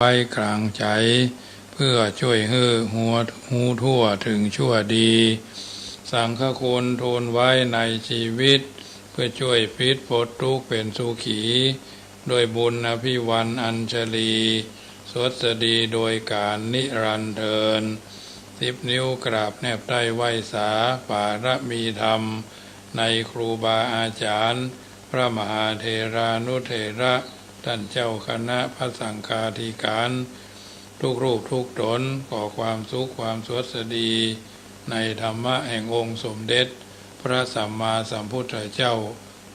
ไว้กลางใจเพื่อช่วยให้หูทั่วถึงชั่วดีสังฆคุณทูลไว้ในชีวิตเพื่อช่วยพิษพ้นทุกข์เป็นสุขีโดยบุญอภิวันอัญชลีสวสดีโดยการนิรันดร์เทิน10 นิ้วกราบแนบใต้ไหวสาปารมีธรรมในครูบาอาจารย์พระมหาเถรานุเถระท่านเจ้าคณะพระสังฆาธิการทุกรูปทุกตนขอความสุขความสวัสดีในธรรมะแห่งองค์สมเด็จพระสัมมาสัมพุทธเจ้า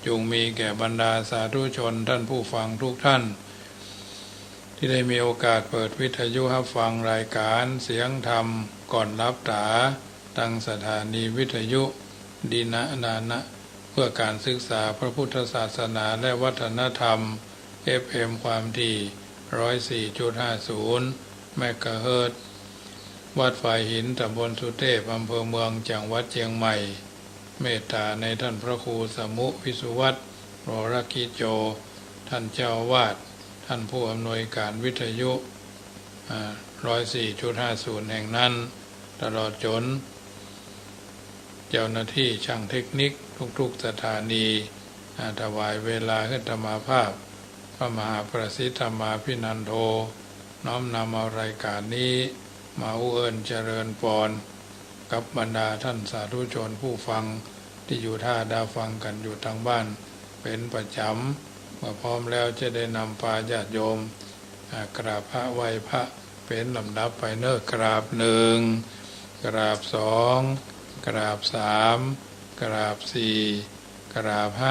จงมีแก่บรรดาสาธุชนท่านผู้ฟังทุกท่านที่ได้มีโอกาสเปิดวิทยุรับฟังรายการเสียงธรรมก่อนรับตาตั้งสถานีวิทยุดีนะนานะเพื่อการศึกษาพระพุทธศาสนาและวัฒนธรรม FM ความถี่ 104.50 เมกะเฮิรตซ์วัดฝ่ายหินตำบลสุเทพอำเภอเมืองจังหวัดเชียงใหม่เมตตาในท่านพระครูสมุวิสุวัตรวรกิจโจท่านเจ้าวาดท่านผู้อำนวยการวิทยุ 104.50 แห่งนั้นตลอดจนเจ้าหน้าที่ช่างเทคนิคทุกๆสถานีถวายเวลาให้ธรรมาภาพพระมหาประสิทธธรรมาภินันโทน้อมนำเอารายการนี้มาอุเอิญเจริญพรกับบรรดาท่านสาธุชนผู้ฟังที่อยู่ท่าดาฟังกันอยู่ทางบ้านเป็นประจำเมื่อพร้อมแล้วจะได้นำพาญาติโยมกราบพระไหว้พระเป็นลำดับไปเนิ่กราบ1กราบ2กราบ3กราบ4กราบ5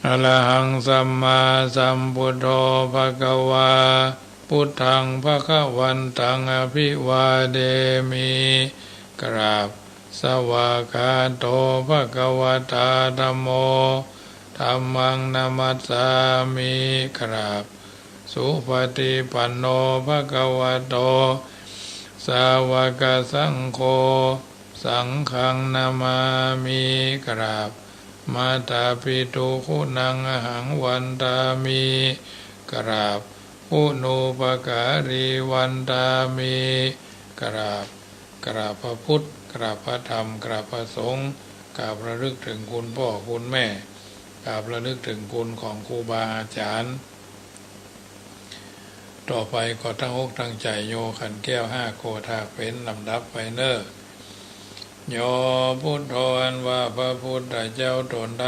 อะระหังสัมมาสัมพุทโธภควาพุทธังภควันตังอภิวาเดมิกราบสวากาโตภควตาธัมโมธัมมังนามัสสามิกราบสุปฏิปันโนภควโตสาวกสังโฆสังฆังนามามิกราบมาตาปิตุคุณังอหังวันตามิกราบอุณูปการีวันตามิกราบพระพุทธกราบพระธรรมกราบพระสงฆ์กราบระลึกถึงคุณพ่อคุณแม่กราบระลึกถึงคุณของครูบาอาจารย์ต่อไปก็ตั้งอกตั้งใจโยขันแก้ว5โกธาเป็นลำดับไปเนอโยพุทโธอันว่าพระพุทธเจ้าตนใด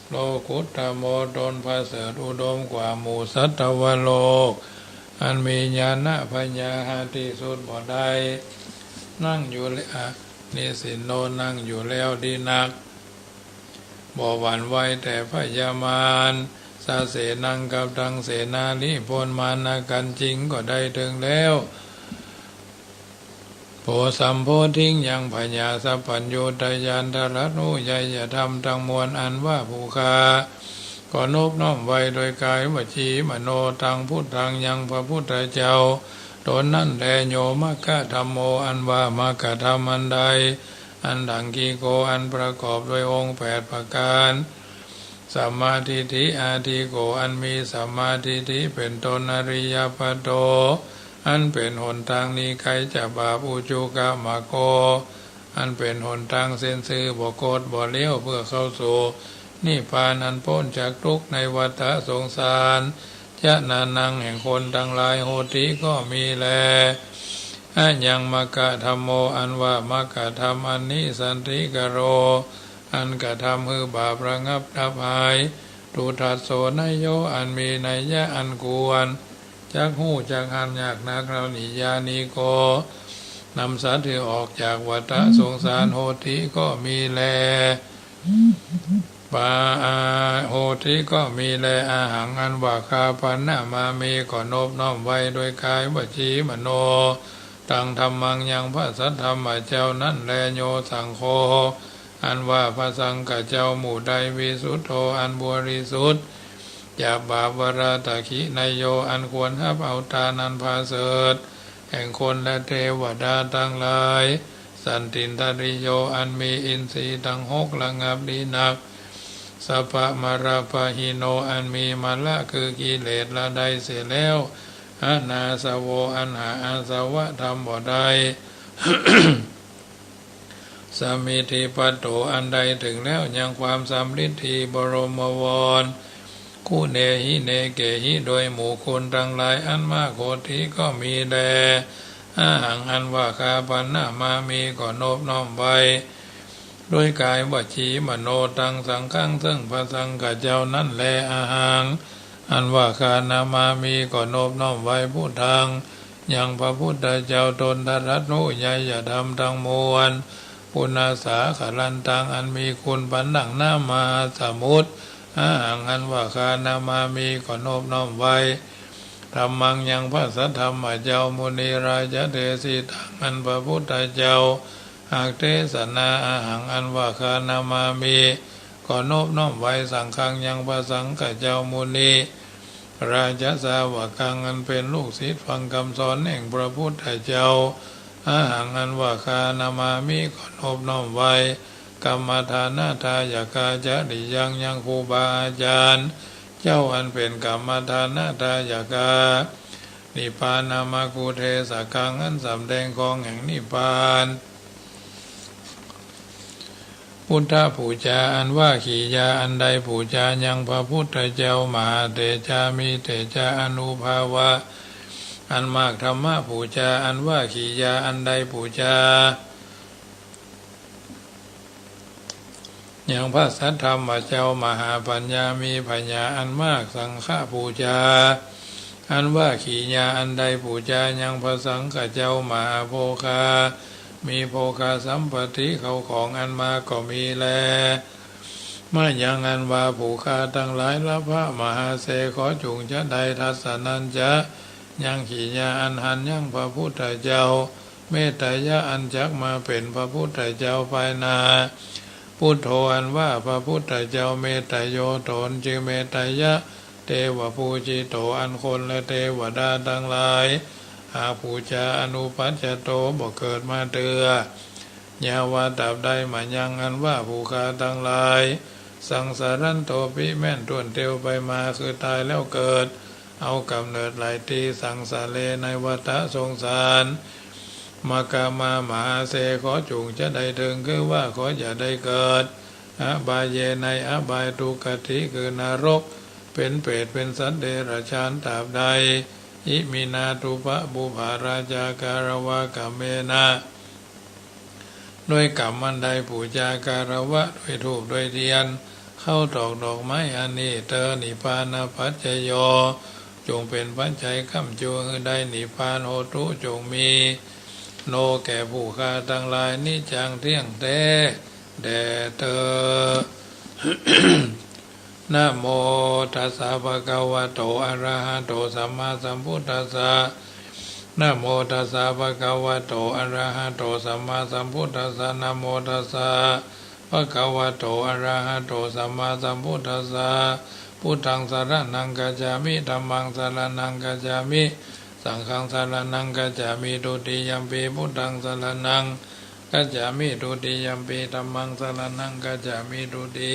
โลกุตตโมตนพระเสริฐอุดมกว่าหมู่สัตวโลกอันมีญาณปัญญาที่สุดบ่ได้นั่งอยู่นิสินโนนั่งอยู่แล้วดีนักบ่หวั่นไหวแต่พยามารสาเสนังกับดังเสนานิพนธ์มานากันจริงก็ได้ถึงแล้วโพสัมโพธิงยังพญาสัพพัญโยตยานทรัตนุยัยธรรมทั้งมวลอันว่าภูคาก็นบน้อมไว้โดยกายวจีมโนตังพุทธังยังพระพุทธเจ้าตนนั่นแลโยมะกะธัมโมอันว่ามะกะธรรมอันใดอันดังกีโกอันประกอบด้วยองค์8ประการสัมมาทิฏฐิอาทิโกอันมีสัมมาทิฏฐิเป็นตนอริยปัตโตอันเป็นหนทางนี้ใครจะบาปอุจุกะมะโกอันเป็นหนทางเส้นซื่อบ่โกฏบ่เลี้ยวเพื่อเข้าสู่นิพพานอันพ้นจากทุกข์ในวัฏสงสารจะนานังแห่งคนทั้งหลายโหติก็มีแลอันยังมกะธัมโมอันว่ามกะธรรมอันนี้สันติกโรอันกะทำคือบาประงับดับหายตุทัสโสนโยอันมีนัยยะอันควรจักหู้จักหันยากนักเรานิยานิโกนำสัตว์ที่ออกจากวัฏสงสารโหติก็มีแลปาโหติก็มีแลอาหังอันว่าคาปันนามามีก็นบน้อมไว้โดยกายวจีมโนตังธรรมังยังพระสัทธรรมเจ้านั้นแลโยสังโฆอันว่าพระสังฆเจ้าหมู่ใดวิสุทโธอันบริสุทธิ์จากบาปวราตคินายโยอันควรรับเอาตานันพาเสดแห่งคนและเทวดาทั้งหลายสันตินทริโยอันมีอินทรีย์ทั้ง6ระงับดีนักสัพพะมราปะหิโนอันมีมละคือกิเลสละใดเสียแล้ว อานาสโวอันหาอาสวะธรรมบ่ได้ สมิธิปัตโตอันใดถึงแล้วยังความสำลิดทีบรมวรคู่เนหิเนเกหิโดยหมู่คนทั้งหลายอันมากโคติก็มีแลอาหังอันว่าคาปันนามามีก่อนบน้อมไว้ด้วยกายวจีมโนตังสังฆังซึ่งพระสังฆเจ้านั่นแลอาหังอันว่าคานามามีก่อนบน้อมไว้พุทธังยังพระพุทธเจ้าตนทรัตนุใหญ่อย่าทำทั้งมวลปุณาสาขลันตังอันมีคุณปันดังหน้ามาสมุตอาหังอันว่าคานามามีก่อนบน้อมไว้ธรรมังยังพระสัทธรรมเจ้ามุนีราชเทสิตังอันพระพุทธเจ้าหากเทศนาอาหังอันว่าคานามามีก่อนบน้อมไว้สังฆังยังพระสังฆเจ้ามุนีราชสาวกังอันเป็นลูกศิษย์ฟังคำสอนแห่งพระพุทธเจ้าอาหังอันว่าคานามามีก่อนบน้อมไว้กรรมฐานาทายกาจะดิยังครูบาอาจารย์เจ้าอันเป็นกรรมฐานาทายกานิพพานามากุเทสกังอันสำแดงของแห่งนิพพานพุทธปูจาอันว่าขียาอันใดปูจายังพระพุทธเจ้ามหาเตจามีเตจาอนุภาวะอันมากธรรมะปูจาอันว่าขียาอันใดปูจาอย่างพระสัทธรรมเจ้ามหาปัญญามีปัญญาอันมากสังฆปูจาอันว่าขีญาอันใดปูจายังพระสังฆเจ้ามหาโภคามีโภคาสัมปติเขาของอันมาก็มีแลมายังอันว่าผู้คาทั้งหลายละพระมหาเสขอจุงจะใดทัศนันจะยังขีญาอันหันยังพระพุทธเจ้าเมตตายะอันจักมาเป็นพระพุทธเจ้าภายนาพุทโธอันว่าพระพุทธเจ้าเมตตาโยโตนจึงเมตตายะเทวปูจิโตอันคนและเทวดาทั้งหลายอาปูจาอนุปัจจโตบอกเกิดมาเตือยาวาตับใดมายังอันว่าผู้คาทั้งหลายสังสารันโตปิแม่นต้วนเตียวไปมาคือตายแล้วเกิดเอากำเนิดหลายทีสังสาเลในวัฏสงสารมากามามหาเสขอจุงจะได้ถึงคือว่าขออย่าได้เกิดอบายเยในอบายทุกติคือนรกเป็นเปรตเป็นสัตว์เดรัจฉานตราบใดอิมินาตุปะบุภาราชาการวะกัมเมนะด้วยกรรมอันใดปูจาการวะด้วยธูปด้วยเทียนเข้าตอกดอกไม้อันนี้เตอนิพพานาปัจจโยจงเป็นปัจจัยค้ำจูงได้นิพพานโหตุจงมีโนแก่ผู้ฆ่าทั้งหลายนิจังเที่ยงแท้แด่เธอ นะโมตัสสะภะคะวะโตอะระหะโตสัมมาสัมพุทธัสสะนะโมตัสสะภะคะวะโตอะระหะโตสัมมาสัมพุทธัสสะนะโมตัสสะภะคะวะโตอะระหะโตสัมมาสัมพุทธัสสะพุทธังสรณังกัจฉามิธัมมังสรณังกัจฉามิสังฆังสรณังกัจฉามิทุติยัมปิพุทธังสรณังกัจฉามิทุติยัมปิธัมมังสรณังกัจฉามิทุติ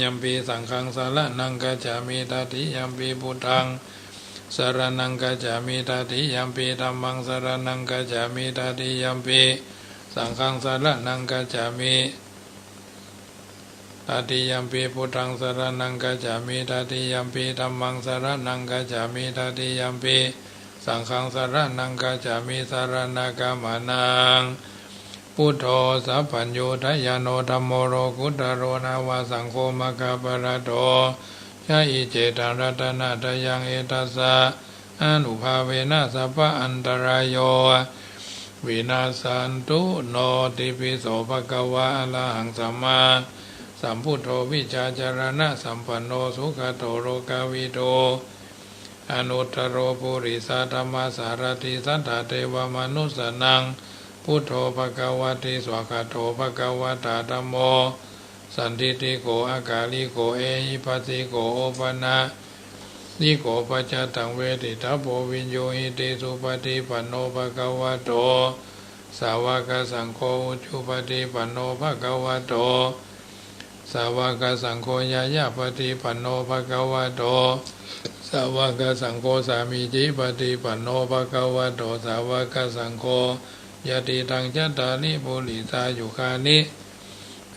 ยัมปีสังฆังสารนังกัจจามิตติยัมปีพุทธังสารนังกัจจามิตติยัมปีธัมมังสารนังกัจจามิตติยัมปีสังฆังสารนังกัจจามิตติยัมปีพุทธังสารนังกัจจามิตติยัมปีธัมมังสารนังกัจจามิตติยัมปีสังฆังสารนังกัจจามิสารณกามานังพุทโธสัพพัญญูทยโนธัมโมโรกุตโรนาวาสังโฆมะคาปะระโตชาอิเจตังรัตนาทยังเอตัสสะอนุภาเวนะสัพพะอันตรายโยวินาสันตุโนติปิโสภะคะวะอะระหังสัมมาสัมพุทโธวิชาจารณะสัมปันโนสุขโตโลกาวิโตอนุตตโรปุริสธรรมสารติสัทธาเทวมนุสสนังพุทโธภควติสวากขาโตภควตาธัมโมสันทิติโกอากาลิโกเอหิปัสสิโกโอปนะนิโกปัจจตังเวทิตาโพวิญโยหิติสุปฏิปันโนภควโตสาวกสังโฆอุจุปฏิปันโนภควโตส สาวกสังโฆยายาปฏิปันโนภควโตสาวกสังโฆสามีจิปฏิปันโนภควโตสาวกสังโฆยติตังจัตตานิปุริสายุคานิ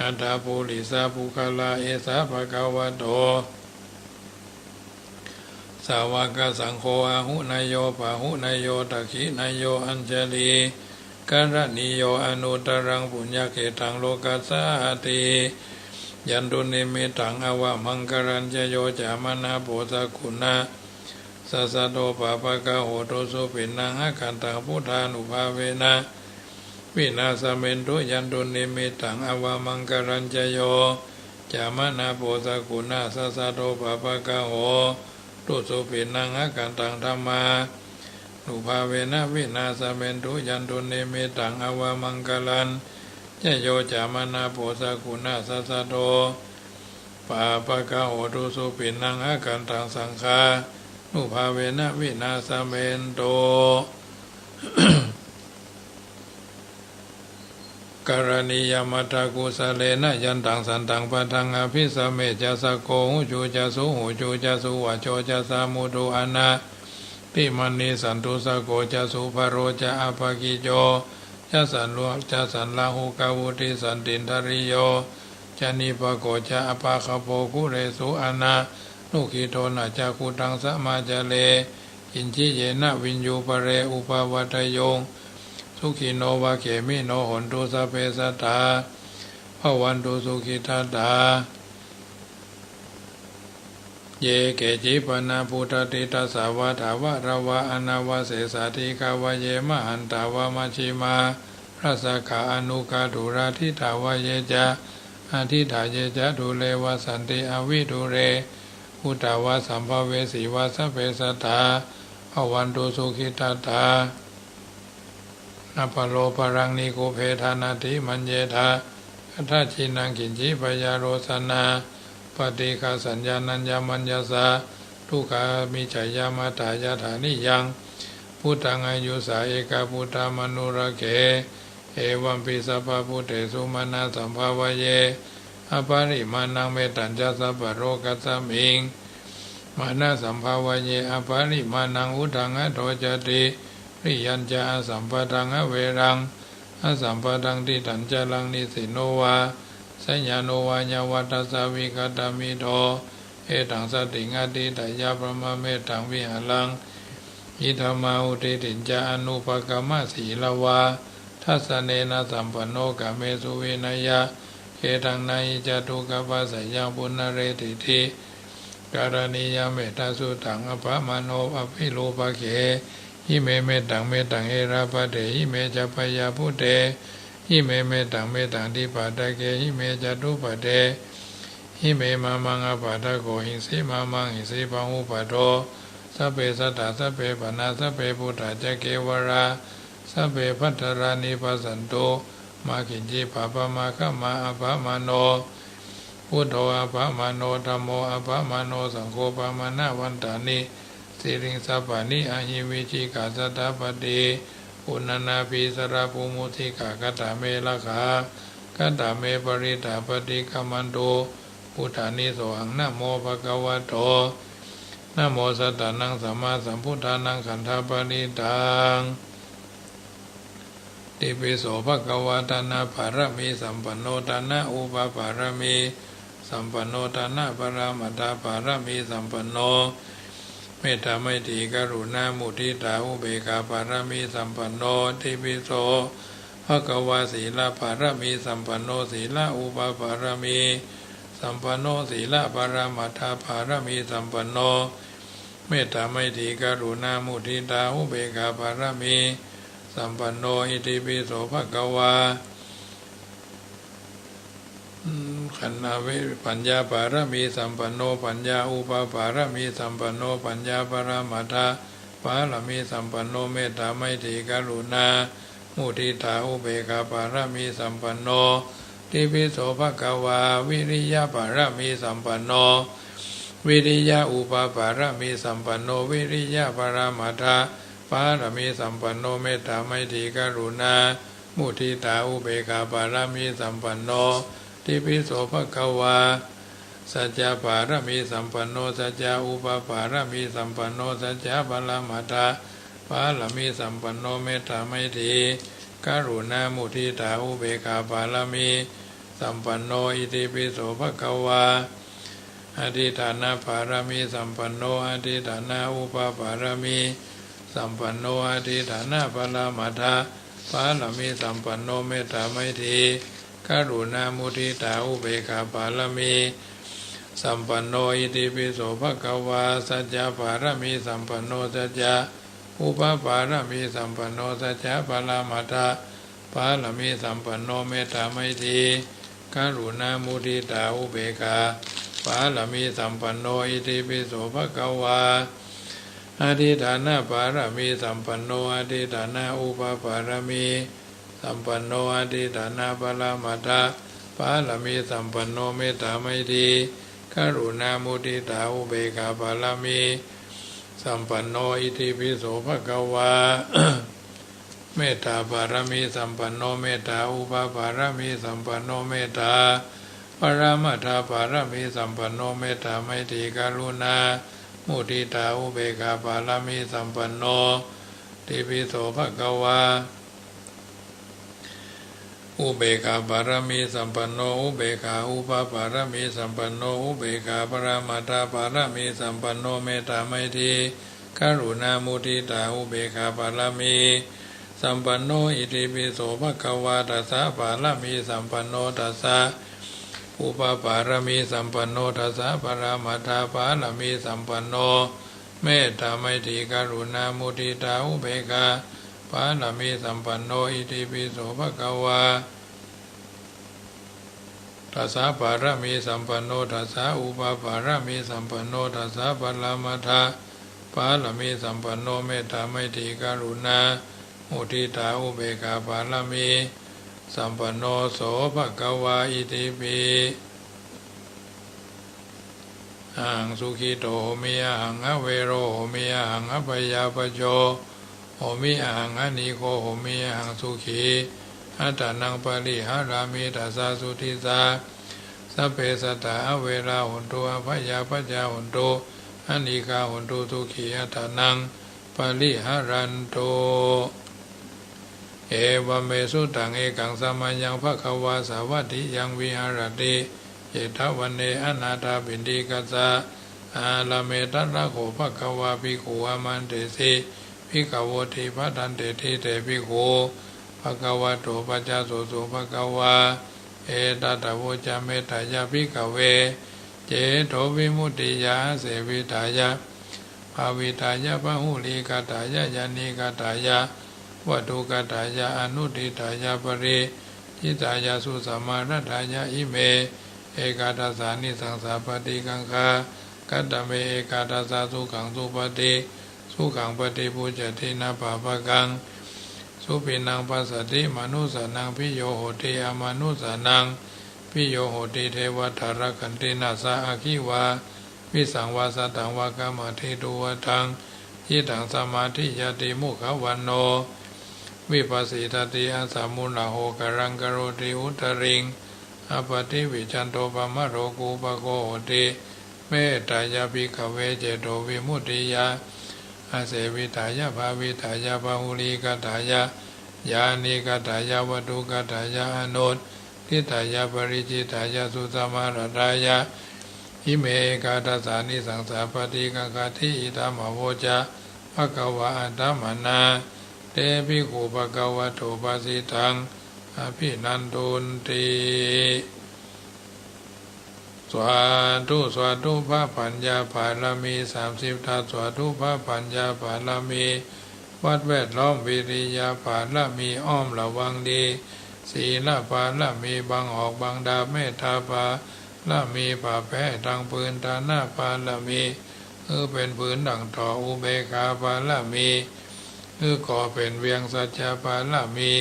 อัตถาปุริสาภุคลาเอสาภควโตสาวกสังโฆอาหุนายโยปะหุนายโยตักขินายโยอัญชลีกัรณิโยอนุตรังปุญญเกตังโลกัสสาติยันตุนิมิตังอวะมังกรัญจโยจามนาโพสกุณาสัสสะโตปะปะกะโหตุสุปินังหะกันตังพุทธานุภาเวนะวินาสเมนตุยันตุนิมิตังอวะมังกรัญจโยจามนาโพสกุณาสัสสะโตปะปะกะโหตุสุปินังหะกันตังธัมมานุภาเวนะวินาสเมนตุยันตุนิมิตังอวะมังกรัญจโยจามนาโพสกุณาสัสสะโตปะปะกะโหตุสุปินังหะกันตังสังฆานุภาเวนะวินาสเมนโต กรณียมัตตกุสเลนะยันตังสันตังปะทังอภิสเมจัสสโกหุจูจัสสุหุจูจัสสุวะโจจัสสามุตุอนาติมณีสันตุสโกจัสสุภโรจะอภกิโจจัสสันโลจัสสันลาหุกาวุติสันตินทริโยจานิปโกจะอภาคโปกุเรสุอนานุขิโทนะจักุตังสมาจเลอินจิเยนะวินยูปเรอุปวัตโยสุขิโนวะเขมิโนหนตุสเปสัตตาภวันตุสุขิตาตาเยเกจิปนาพุทธติตาสาวะถาวะระวะอนาวะเสสาธิกาวะเยมหันตาวะมัชชิมารัสสะขาอนุกาธุราทิตาวะเยจะอาทิตาเยจะดุเลวะสันติอวิดุเรพุทธาวะสัมภเวสีวะสเปสัตตาภวันตุสุขิตาตานัพโลปรังนิโกเพธานาติมัญเยธาคัตถชินังกินจิปยาโรสนาปฏิฆาสัญญานัญญามัญญาสาทุกขามิจยามาตายาฐานิยังพุทธังอายุสาเอกาพุทธามนุระเกเอวัมปิสัพพะพุทเตสุมาณาสัมภาวเยอปาริมานังเมตัญจสัพพะโรกัสสมิงมานาสัมภาวเยอปาริมานังอุทังอโทจติริยัญจาสัมปทังอเวรังอสัมปทังทิตัญจลังนิสิโนวาสัญญาโนวาญาวัตสาวิกตามิโตเอตังสติงอติตายาปรมาเมตังวิหารังอิธรรมาอุติติจาอนุปกรรมสีลวาทัสเนนะสัมปันโนกะเมสุเวนยะเอตังนายิจตุกปัสสยังปุณณเรติทิการณียเมตตาสุตังอภมโนอภิโลภเขหิเมเมตังเมตังเอราปะเตหิเมจะพยาพุเตหิเมเมตังเมตังทิปะตะเกหิเมจตุปะเตหิเมมามังอปะทะโกหิสิมามังหิสิปังอุปะโตสัพเพสัตตาสัพเพปนาสัพเพพุทธะเจเกวราสัพเพพัทธานิปัสสันโตมากินจิปะปะมาคะมาอภมโนพุทโธอภมโนธัมโมอภมโนสังโฆปะมานะวันตานิสิริงสัพพานิอาหิวิจิกาสัตตปฏิอุณนาภิสระภูมุทิกากตาเมละขากตาเมปริตาปฏิกัมมันโตพุทธานิโสหังนะโมภะคะวะโตนะโมสัตตานังสัมมาสัมพุทธานังขันธปริตังติปิโสภะคะวะตานะภารมีสัมปันโนตานะอุปภารมีสัมปันโนตานะปรมัตถภารมีสัมปันโนเมตตาไมตรีกรุณามุทิตาอุเบกขาภารมีสัมปันโนติปิโสภะคะวะศีลภารมีสัมปันโนศีลอุปภารมีสัมปันโนศีลปรมัตถภารมีสัมปันโนเมตตาไมตรีกรุณามุทิตาอุเบกขาภารมีสัมปันโนอิติปิโสภะคะวะขันนาเวปัญญาปารมีสัมปันโนปัญญาอุปปารมีสัมปันโนปัญญาปรมัตถปารมีสัมปันโนเมตตาไมตรีกรุณามุทิตาอุเบกขาปารมีสัมปันโนติปิโสภะคะวะวิริยะปารมีสัมปันโนวิริยะอุปปารมีสัมปันโนวิริยะปรมัตถปารมีสัมปันโนเมตตาไมตรีกรุณามุทิตาอุเบกขาปารมีสัมปันโน ติปิโสภควาสัจจะปารมีสัมปันโนสัจจะอุปปารมีสัมปันโนสัจจะปรมัตถะปารมีสัมปันโนเมตตาไมตรีกรุณามุทิตาอุเบกขาปารมีสัมปันโนอิติปิโสภควาอธิฐานะปารมีสัมปันโนอธิฐานะอุปปารมีสัมปันโนอธิฐานะปรมัตถะปารมีสัมปันโนเมตตาไมตรีกรุณามุทิตาอุเบกขาปารมีสัมปันโนอิติปิโสภควาสัจจะปารมีสัมปันโนสัจจะอุปปารมีสัมปันโนสัจจะปรมัตถะปารมีสัมปันโนเมตตาไมตรีกรุณามุทิตาอุเบกขาปารมีสัมปันโนอิติปิโสภควาอธิฐานะปารมีสัมปันโนอธิฐานะอุปปารมีสัมปันโนอธิฐานะปรมัตถะปารมีสัมปันโนเมตตาไมตรีกรุณามุทิตาอุเบกขาปารมีสัมปันโนอิติปิโสภควา เมตตาปารมีสัมปันโนเมตตาอุปปารมีสัมปันโนเมตตาปรมัตถปารมีสัมปันโนเมตตาไมตรีกรุณามุทิตาอุเบกขาปารมีสัมปันโนติปิโสภควาอุเบกขาปารมีสัมปันโนอุเบกขาอุปปารมีสัมปันโนอุเบกขาปรมัตถปารมีสัมปันโนเมตตาไมตรีกรุณามุทิตาอุเบกขาปารมีสัมปันโนอิติปิโสภควาตัสสะปารมีสัมปันโนตัสสะอุปปารมีสัมปันโนตัสสะปรมัตถปารมีสัมปันโนเมตตาไมตรีกรุณามุทิตาอุเบกขาปารมีสัมปันโนอิติปิโสภควาตัสสะปารมีสัมปันโนตัสสะอุปปารมีสัมปันโนตัสสะปรมัตถปารมีสัมปันโนเมตตาไมตรีกรุณามุทิตาอุเบกขาปารมีสัมปันโนโสภควาอิติปิหังสุขิโตโหมิหังอเวโรโหมิหังอภยาปโจโหมิหังอนิโคโหมิหังสุขีอัตตนังปริหารามิตัสสะสุทิสาสัพเพสัตตาเวราหุนตุอภยาปจาหุนตุอนิกาหุนตุทุขีอัตตนังปริหารันตุเอวเมสุตังเอกังสมัญญังภควาสาวัตถิยังวิหารติเจตวันเนอนาถาปินติกัสสะอาลาเมตัสสะโขภควาภิกขุอามันเตสิภิกขวติภัตตันเตติเตภิกขุภควะโตปัจจโสโสภควาเอตัตถะโวจาเมตตายาภิกขเวเจโตวิมุตติยาเสวิตายาภาวิตายาพหุลิกตายายานิกตายาวัตุกตายาอนุติตายาปริจิตายาสุสมารัตายาอิเมเอกาทัสสานิสังสาปฏิกังคากัตตเมเอกาทัสสะสุขังสุปฏิสุขังปฏิปุจจตินาปาปะกังสุปินังปัสสติมนุสานังพิโยโหติอมนุสานังพิโยโหติเทวทารคันตินาสาอาคิวาวิสังวาสตังวากามทิตุวทังยิตังสมาธิยติมุขวันโนวิปัสสิทติอาสามุนาโหกรังกโรติอุตริงอปติวิจันโตปมะโรกุปโกโหติเมตตายาภิกขเวเจโตวิมุตติยาอาเสวิตายาภาวิตายาภาหุลิกตายายานิกตายาวัตุกตายาอนุตทิตายาปริจิตายาสุสมารัตายาอิเมกาทัสสานิสังสาปฏิกังคติอิตามโวจาภควะอัตตมนาเตภิกขุภควะโตปัสสิตังอภินันตุนติสวาธุสวาธุพระปัญญาภารมี30ทัสสวาธุพระปัญญาภารมีวัดแวดล้อมวิริยาภารมีอ้อมระวังดีศีลภารมีบังออกบังดาเมตตาภารมีป่าแพ้ทางปืนตาหน้าภารมีเป็นปืนดังต่ออุเบกขาภารมีก่อเป็นเวียงสัจจะภารมี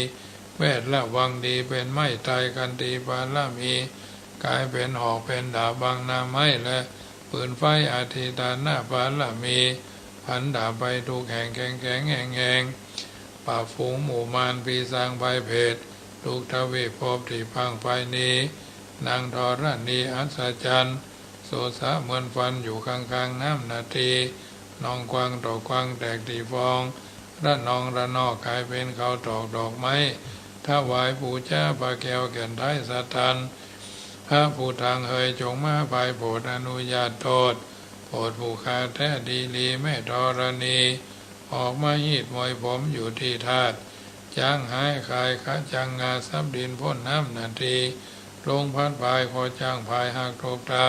แวดละวังดีเป็นไม้ตายกันตีภารมีกลายเป็นหอกเป็นดาบบางนาไม้และปืนไฟอาทิตาหน้าภารมีพันดาบไปทุกแห่งแข็งแข็งแห่งป่าฝูงหมู่มารปีศาจภัยเพศทุกทวีภพที่พังไปนี้ นางธรณีอัศจรรย์โสสะเหมือนฟันอยู่ข้างๆน้ำนาทีนองกวางตอกกวางแตกตีฟองระนองระนอกกลายเป็นเขาตอกดอกไม้ถ้าวายปู่เจ้าปลาแก้วแก่นไทยสัตตันพระผู้ทางเฮยจงมาภายโปรดอนุญาตโทษโปรดผู้คาแท้ดีลีแม่ธรณีออกมาหีดมวยผมอยู่ที่ธาตุจ้างหายคายขะจังงาซับดินพ่นน้ำนาทีลงพัดพายคอจ้างพายหักโทกเท้า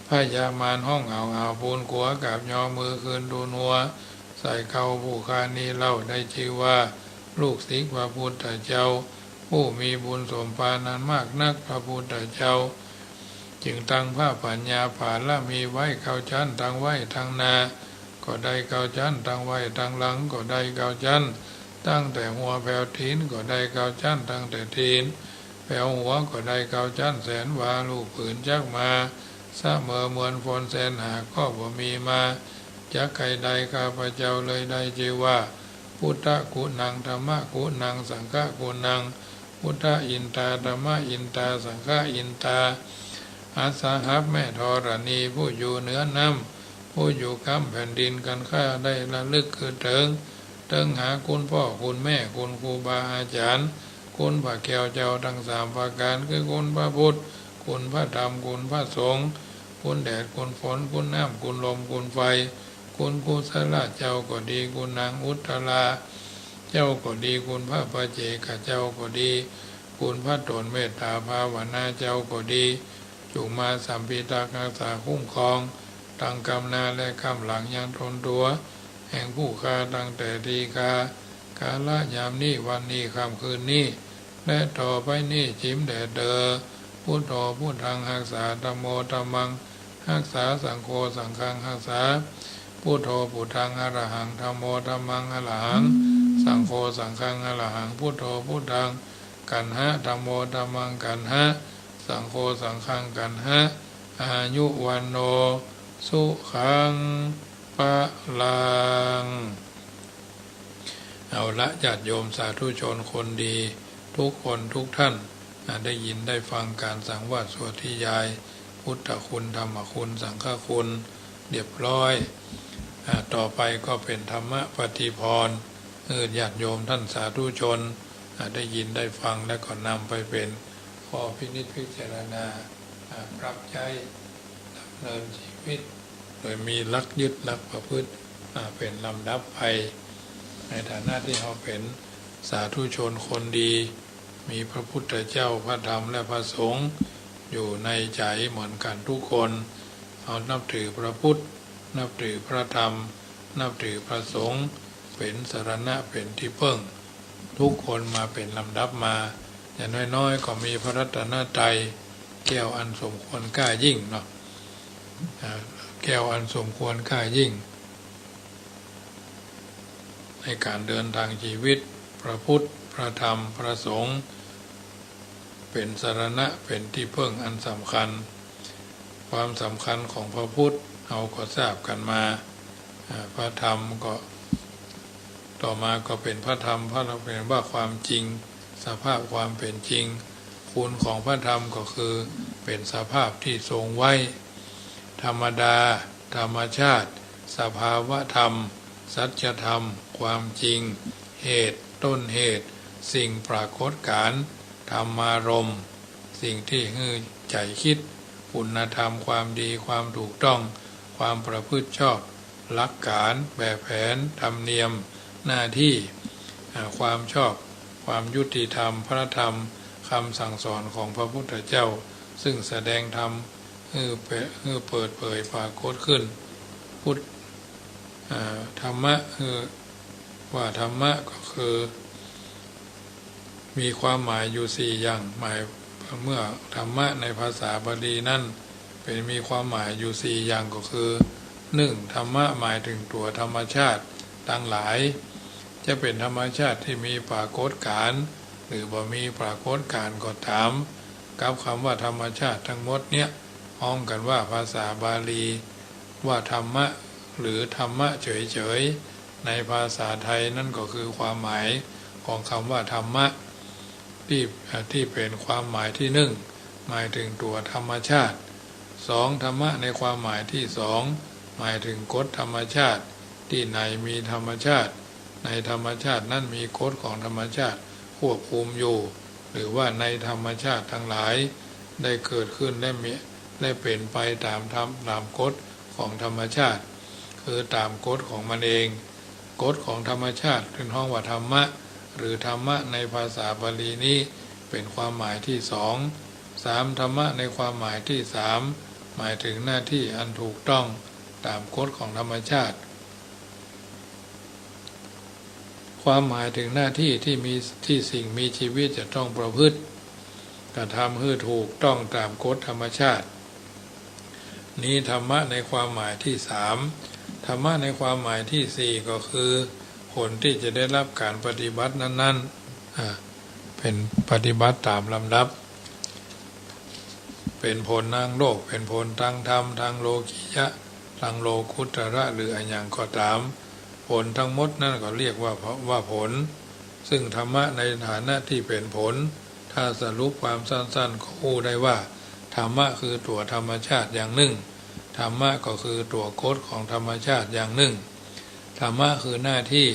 พระยามานห้องเอาปูนขัวกับยอมือคืนดูนัวใส่เขาผู้คานีเล่าได้ชื่อว่าลูกศิษย์พระพุทธเจ้าผู้มีบุญสมภารนั้นมากนักพระพุทธเจ้าจึงตั้งพระปัญญาผาละมีไว้เก้าชั้นตั้งไว้ทางนาก็ได้เก้าชั้นตั้งไว้ทางหลังก็ได้เก้าชั้นตั้งแต่หัวแผ่วทีนก็ได้เก้าชั้นตั้งแต่ทีนแผ่วหัวก็ได้เก้าชั้นแสนวาลูกผืนจักมาเสมอเหมือนฝนแสนหาก็บ่มีมาจักใครใดข้าพเจ้าเลยได้ชื่อว่าพุทธกุณังธรรมกุณังสังฆกุณังพุทธอินตาธรรมอินตาสังฆอินตาอาสาหับแม่ธรณีผู้อยู่เหนือน้ำผู้อยู่ค้ำแผ่นดินกันข้าได้ระลึกคือเถิงหาคุณพ่อคุณแม่คุณครูบาอาจารย์คุณพระแก้วเจ้าทั้งสามประการคือคุณพระพุทธคุณพระธรรมคุณพระสงฆ์คุณแดดคุณฝนคุณน้ำคุณลมคุณไฟคุณกุศลเจ้าก็ดีคุณนางอุตตราเจ้าก็ดีคุณพระปัจเจกเจ้าก็ดีคุณพระตนเมตตาภาวนาเจ้าก็ดีจุมาสัมปิตารักษาคุ้มครองตั้งกำนาและกำหลังยังทนตัวแห่งผู้ฆ่าตั้งแต่ทีกาละยามนี้วันนี้ค่ำคืนนี้และต่อไปนี้จิมแดดเดอพุทโธพุทธังรักษาธัมโมธัมมังรักษาสังโฆสังฆังรักษาพุทโธพุทธังอรหังธัมโมธัมมังอรหังสังโฆสังฆังอรหังพุทโธพุทธังกันหะธัมโมธัมมังกันหะสังโฆสังฆังกันหะอายุวันโนสุขังปะลังเอาละญาติโยมสาธุชนคนดีทุกคนทุกท่านได้ยินได้ฟังการสังวาสสวดที่ยายพุทธคุณธรรมคุณสังฆคุณเรียบร้อยต่อไปก็เป็นธรรมปฏิพรญาติโยมท่านสาธุชนได้ยินได้ฟังและก็นำไปเป็นข้อพินิจพิจารณาปรับใช้ดำเนินชีวิตโดยมีหลักยึดหลักประพฤติเป็นลำดับไปในฐานะที่เขาเป็นสาธุชนคนดีมีพระพุทธเจ้าพระธรรมและพระสงฆ์อยู่ในใจเหมือนกันทุกคนเอานับถือพระพุทธนับถือพระธรรมนับถือพระสงฆ์เป็นสรณะเป็นที่พึ่งทุกคนมาเป็นลำดับมาอย่างน้อยๆก็มีพระรัตนตรัยแก้วอันสมควรกล้ายิ่งเนาะแก้วอันสมควรกล้ายิ่งในการเดินทางชีวิตพระพุทธพระธรรมพระสงฆ์เป็นสรณะเป็นที่พึ่งอันสำคัญความสำคัญของพระพุทธเราก็ทราบกันมาพระธรรมก็ต่อมาก็เป็นพระธรรมพระเราเป็นว่าความจริงสภาพความเป็นจริงคุณของพระธรรมก็คือเป็นสภาพที่ทรงไว้ธรรมดาธรรมชาติสภาวะธรรมสัจธรรมความจริงเหตุต้นเหตุสิ่งปรากฏการณ์ธรรมารมณ์สิ่งที่ให้ใจคิดคุณธรรมความดีความถูกต้องความประพฤติชอบหลักการแบบแผนธรรมเนียมหน้าที่ความชอบความยุติธรรมพระธรรมคำสั่งสอนของพระพุทธเจ้าซึ่งแสดงธรรมเปิดเผยปรากฏขึ้นพุทธธรรมะว่าธรรมะก็คือมีความหมายอยู่สี่อย่างหมายเมื่อธรรมะในภาษาบาลีนั้นเป็นมีความหมายอยู่สี่อย่างก็คือหนึ่งธรรมะหมายถึงตัวธรรมชาติทั้งหลายจะเป็นธรรมชาติที่มีปรากฏการณ์หรือบ่มีปรากฏการณ์ก็ตามกับคำว่าธรรมชาติทั้งหมดเนี่ยอ้อมกันว่าภาษาบาลีว่าธรรมะหรือธรรมะเฉยๆในภาษาไทยนั่นก็คือความหมายของคำว่าธรรมะที่เป็นความหมายที่หนึ่ง หมายถึงตัวธรรมชาติสองธรรมะในความหมายที่สองหมายถึงกฎธรรมชาติที่ในมีธรรมชาติในธรรมชาตินั้นมีกฎของธรรมชาติควบคุมอยู่หรือว่าในธรรมชาติทั้งหลายได้เกิดขึ้นและเป็นไปตามกฎของธรรมชาติคือตามกฎของมันเองกฎของธรรมชาติเป็นห้องว่าธรรมะหรือธรรมะในภาษาบาลีนี้เป็นความหมายที่สองสามธรรมะในความหมายที่สามหมายถึงหน้าที่อันถูกต้องตามกฎของธรรมชาติความหมายถึงหน้าที่ที่สิ่งมีชีวิตจะต้องประพฤติกระทำให้ถูกต้องตามกฎธรรมชาตินี้ธรรมะในความหมายที่สามธรรมะในความหมายที่สี่ก็คือผลที่จะได้รับการปฏิบัตินั้นๆเป็นปฏิบัติตามลำดับเป็นผลทางโลกเป็นผลทางธรรมทางโลกิยะทางโลกุตระหรืออะไรอย่างก็ตามผลทั้งหมดนั่นก็เรียกว่าผลซึ่งธรรมะในฐานะที่เป็นผลถ้าสรุปความสั้นๆก็พูดได้ว่าธรรมะคือตัวธรรมชาติอย่างหนึ่งธรรมะก็คือตัวกฎของธรรมชาติอย่างหนึ่งธรรมะคือหน้าที่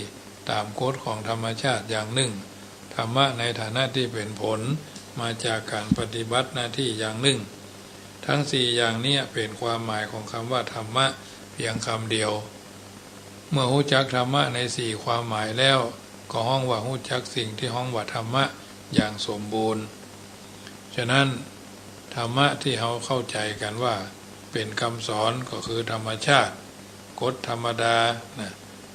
ตามกฎของธรรมชาติอย่างหนึ่งธรรมะในฐานะที่เป็นผลมาจากการปฏิบัติหน้าที่อย่างหนึ่งทั้งสี่อย่างนี้เป็นความหมายของคำว่าธรรมะเพียงคำเดียวเมื่อรู้จักธรรมะในสี่ความหมายแล้วก็ห้องว่ารู้จักสิ่งที่ห้องว่าธรรมะอย่างสมบูรณ์ฉะนั้นธรรมะที่เราเข้าใจกันว่าเป็นคำสอนก็คือธรรมชาติกฎธรรมดา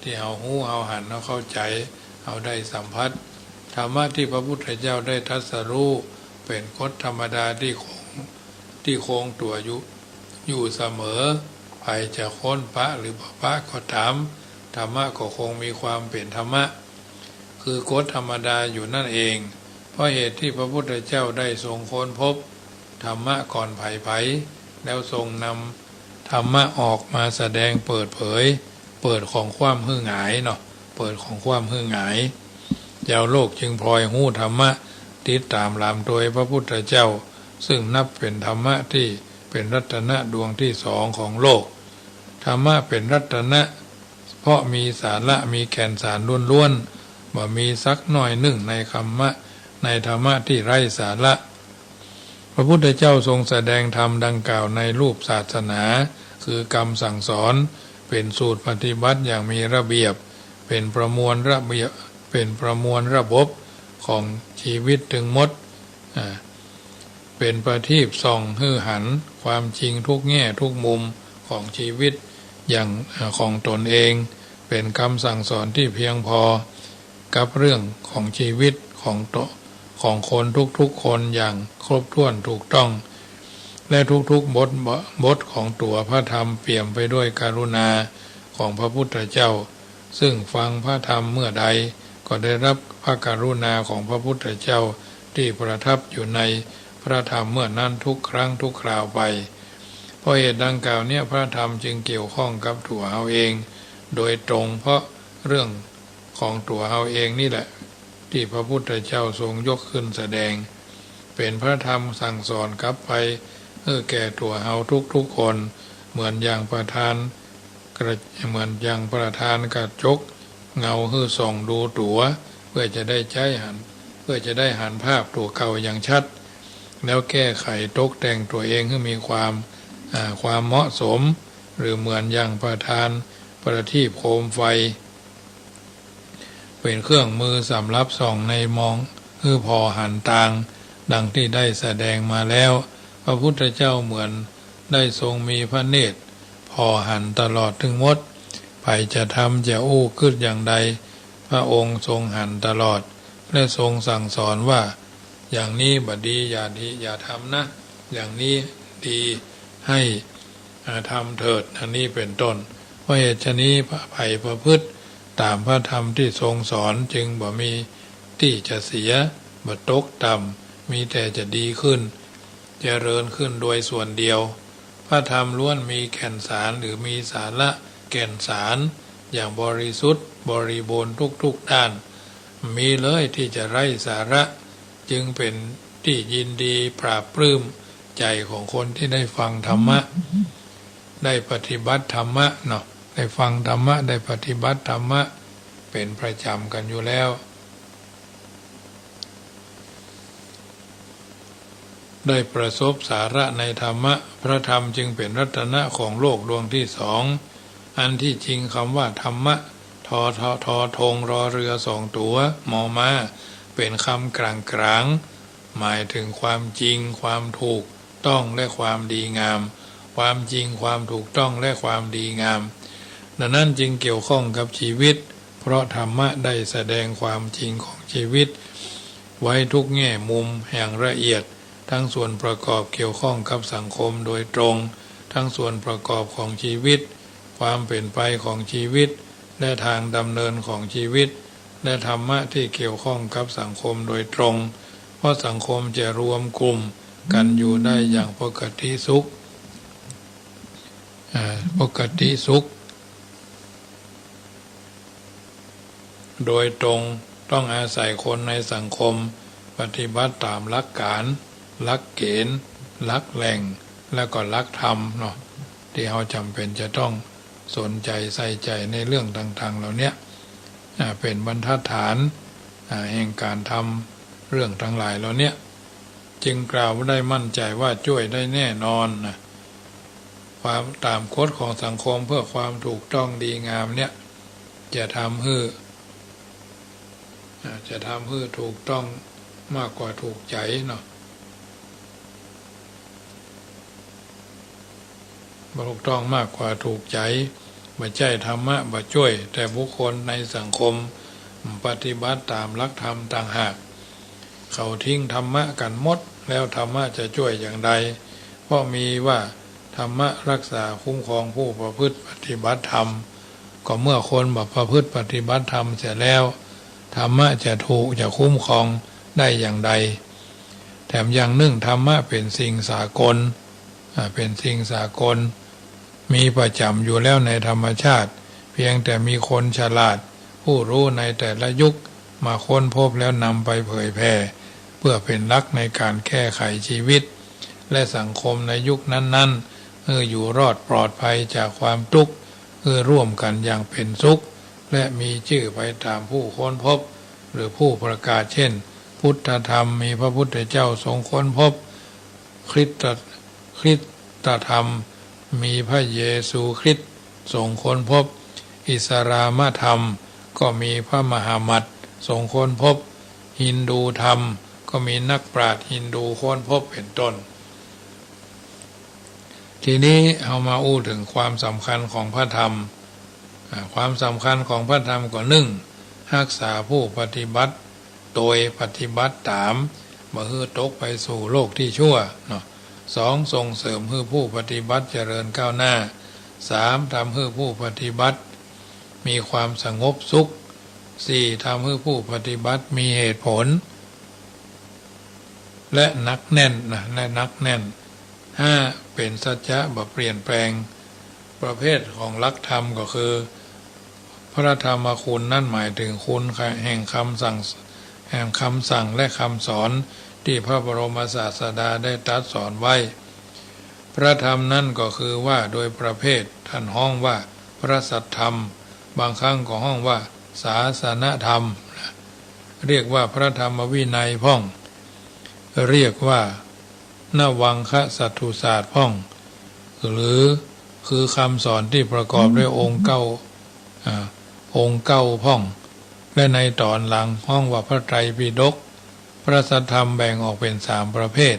ที่เราหูเราหันเราเข้าใจเราได้สัมผัสธรรมะที่พระพุทธเจ้าได้ตรัสรู้เป็นกฎธรรมดาที่คงตัวอยู่เสมอใครจะค้นพระหรือพระก็ตามธรรมะก็คงมีความเป็นธรรมะคือกฎธรรมดาอยู่นั่นเองเพราะเหตุที่พระพุทธเจ้าได้ทรงค้นพบธรรมะก่อนไผแล้วทรงนำธรรมะออกมาแสดงเปิดเผยเปิดของความหื่อหงายเนาะเปิดของความหื่อหงายเจ้าโลกจึงพลอยหู้ธรรมะติดตามลำโดยพระพุทธเจ้าซึ่งนับเป็นธรรมะที่เป็นรัตนะดวงที่สองของโลกธรรมะเป็นรัตนะเพราะมีสาระมีแก่นสารล้วนๆบ่มีสักหน่อยหนึ่งในธรรมะที่ไร้สาระพระพุทธเจ้าทรงแสดงธรรมดังกล่าวในรูปศาสนาคือกรรมสั่งสอนเป็นสูตรปฏิบัติอย่างมีระเบียบเป็นประมวลระบบของชีวิตถึงหมดเป็นประทีปส่องหื้อหันความจริงทุกแง่ทุกมุมของชีวิตอย่างของตนเองเป็นคำสั่งสอนที่เพียงพอกับเรื่องของชีวิตของคนทุกๆคนอย่างครบถ้วนถูกต้องและทุกๆบทของตัวพระธรรมเปี่ยมไปด้วยกรุณาของพระพุทธเจ้าซึ่งฟังพระธรรมเมื่อใดก็ได้รับพระกรุณาของพระพุทธเจ้าที่ประทับอยู่ในพระธรรมเมื่อนั้นทุกครั้งทุกคราวไปเพราะเหตุดังกล่าวเนี่ยพระธรรมจึงเกี่ยวข้องกับตัวเราเองโดยตรงเพราะเรื่องของตัวเราเองนี่แหละที่พระพุทธเจ้าทรงยกขึ้นแสดงเป็นพระธรรมสั่งสอนกลับไปแก่ตัวเราทุกคนเหมือนอย่างประธานกระจกเงาส่องดูตัวเพื่อจะได้หันภาพตัวเก่าอย่างชัดแล้วแก้ไขตกแต่งตัวเองให้มีความเหมาะสมหรือเหมือนอย่างประธานประทีปโคมไฟเป็นเครื่องมือสำหรับส่องในมองพอหันต่างดังที่ได้แสดงมาแล้วพระพุทธเจ้าเหมือนได้ทรงมีพระเนตรพอหันตลอดถึงหมดไผจะทำจะอู้ขึ้นอย่างใดพระองค์ทรงหันตลอดและทรงสั่งสอนว่าอย่างนี้บ่ดีอย่าทำนะอย่างนี้ดีให้ทำเถิดอันนี้เป็นต้นเพราะเหตุฉะนี้ไผประพฤติตามพระธรรมที่ทรงสอนจึงบ่มีที่จะเสียบ่ตกต่ำมีแต่จะดีขึ้นเจริญขึ้นโดยส่วนเดียวพระธรรมล้วนมีแก่นสารหรือมีสาระแก่นสารอย่างบริสุทธิ์บริบูรณ์ทุกด้านมีเลยที่จะไร้สาระจึงเป็นที่ยินดีปราบปลื้ม ใจของคนที่ได้ฟังธรรมะได้ปฏิบัติธรรมะเนาะได้ฟังธรรมะได้ปฏิบัติธรรมะเป็นประจำกันอยู่แล้วได้ประสบสาระในธรรมะพระธรรมจึงเป็นรัตนะของโลกดวงที่สองอันที่จริงคำว่าธรรมะทอธงรอเรือสองตัวมอม้าเป็นคำกลางหมายถึงความจริงความถูกต้องและความดีงามความจริงความถูกต้องและความดีงามดังนั้นจึงเกี่ยวข้องกับชีวิตเพราะธรรมะได้แสดงความจริงของชีวิตไว้ทุกแง่มุมอย่างละเอียดทั้งส่วนประกอบเกี่ยวข้องกับสังคมโดยตรงทั้งส่วนประกอบของชีวิตความเป็นไปของชีวิตและทางดำเนินของชีวิตและธรรมะที่เกี่ยวข้องกับสังคมโดยตรงเพราะสังคมจะรวมกลุ่มกันอยู่ได้อย่างปกติสุขโดยตรงต้องอาศัยคนในสังคมปฏิบัติตามหลักการหลักเกณฑ์หลักแหล่งแล้วก็หลักธรรมเนาะที่เราจำเป็นจะต้องสนใจใส่ใจในเรื่องต่างๆเหล่านี้เป็นบรรทัดฐานแห่งการทำเรื่องทั้งหลายเหล่านี้จึงกล่าวได้มั่นใจว่าช่วยได้แน่นอนความตามกฎของสังคมเพื่อความถูกต้องดีงามเนี่ยจะทำให้ถูกต้องมากกว่าถูกใจเนาะถูกต้องมากกว่าถูกใจไม่ใช่ธรรมะบ่ช่วยแต่บุคคลในสังคมปฏิบัติตามหลักธรรมต่างหากเขาทิ้งธรรมะกันหมดแล้วธรรมะจะช่วยอย่างไรเพราะมีว่าธรรมะรักษาคุ้มครองผู้ประพฤติปฏิบัติธรรมก็เมื่อคนประพฤติปฏิบัติธรรมเสร็จแล้วธรรมะจะคุ้มครองได้อย่างใดแถมอย่างหนึ่งธรรมะเป็นสิ่งสากลมีประจำอยู่แล้วในธรรมชาติเพียงแต่มีคนฉลาดผู้รู้ในแต่ละยุคมาค้นพบแล้วนำไปเผยแผ่เพื่อเป็นหลักในการแก้ไขชีวิตและสังคมในยุคนั้นๆอยู่รอดปลอดภัยจากความทุกข์ร่วมกันอย่างเป็นสุขและมีชื่อไปตามผู้ค้นพบหรือผู้ประกาศเช่นพุทธธรรมมีพระพุทธเจ้าทรงค้นพบคริสตธรรมมีพระเยซูคริสต์ทรงค้นพบอิสลามธรรมก็มีพระมหามัดทรงค้นพบฮินดูธรรมก็มีนักปราชญ์ฮินดูค้นพบเป็นต้นทีนี้เอามาอู้ถึงความสำคัญของพระธรรมความสำคัญของพระธรรมก็รักษาผู้ปฏิบัติโดยปฏิบัติตามบ่ให้ตกไปสู่โลกที่ชั่วเนาะ2ส่งเสริมให้ผู้ปฏิบัติเจริญก้าวหน้า3ทำให้ผู้ปฏิบัติมีความสงบสุข4ทำให้ผู้ปฏิบัติมีเหตุผลและนักแน่น5เป็นสัจจะบ่เปลี่ยนแปลงประเภทของหลักธรรมก็คือพระธรรมคุณนั่นหมายถึงคุณแห่งคำสั่งและคำสอนที่พระบรมศาสดาได้ตรัสสอนไว้พระธรรมนั่นก็คือว่าโดยประเภทท่านห้องว่าพระสัทธรรมบางครั้งก็ห้องว่าศาสนธรรมเรียกว่าพระธรรมวินัยพ่องเรียกว่านวังคสัตถุศาสตร์พ่องหรือคือคำสอนที่ประกอบด้วยองค์เก้าพ่องและในตอนหลังห้องว่าพระไตรปิฎกพระสัทธรรมแบ่งออกเป็น3ประเภท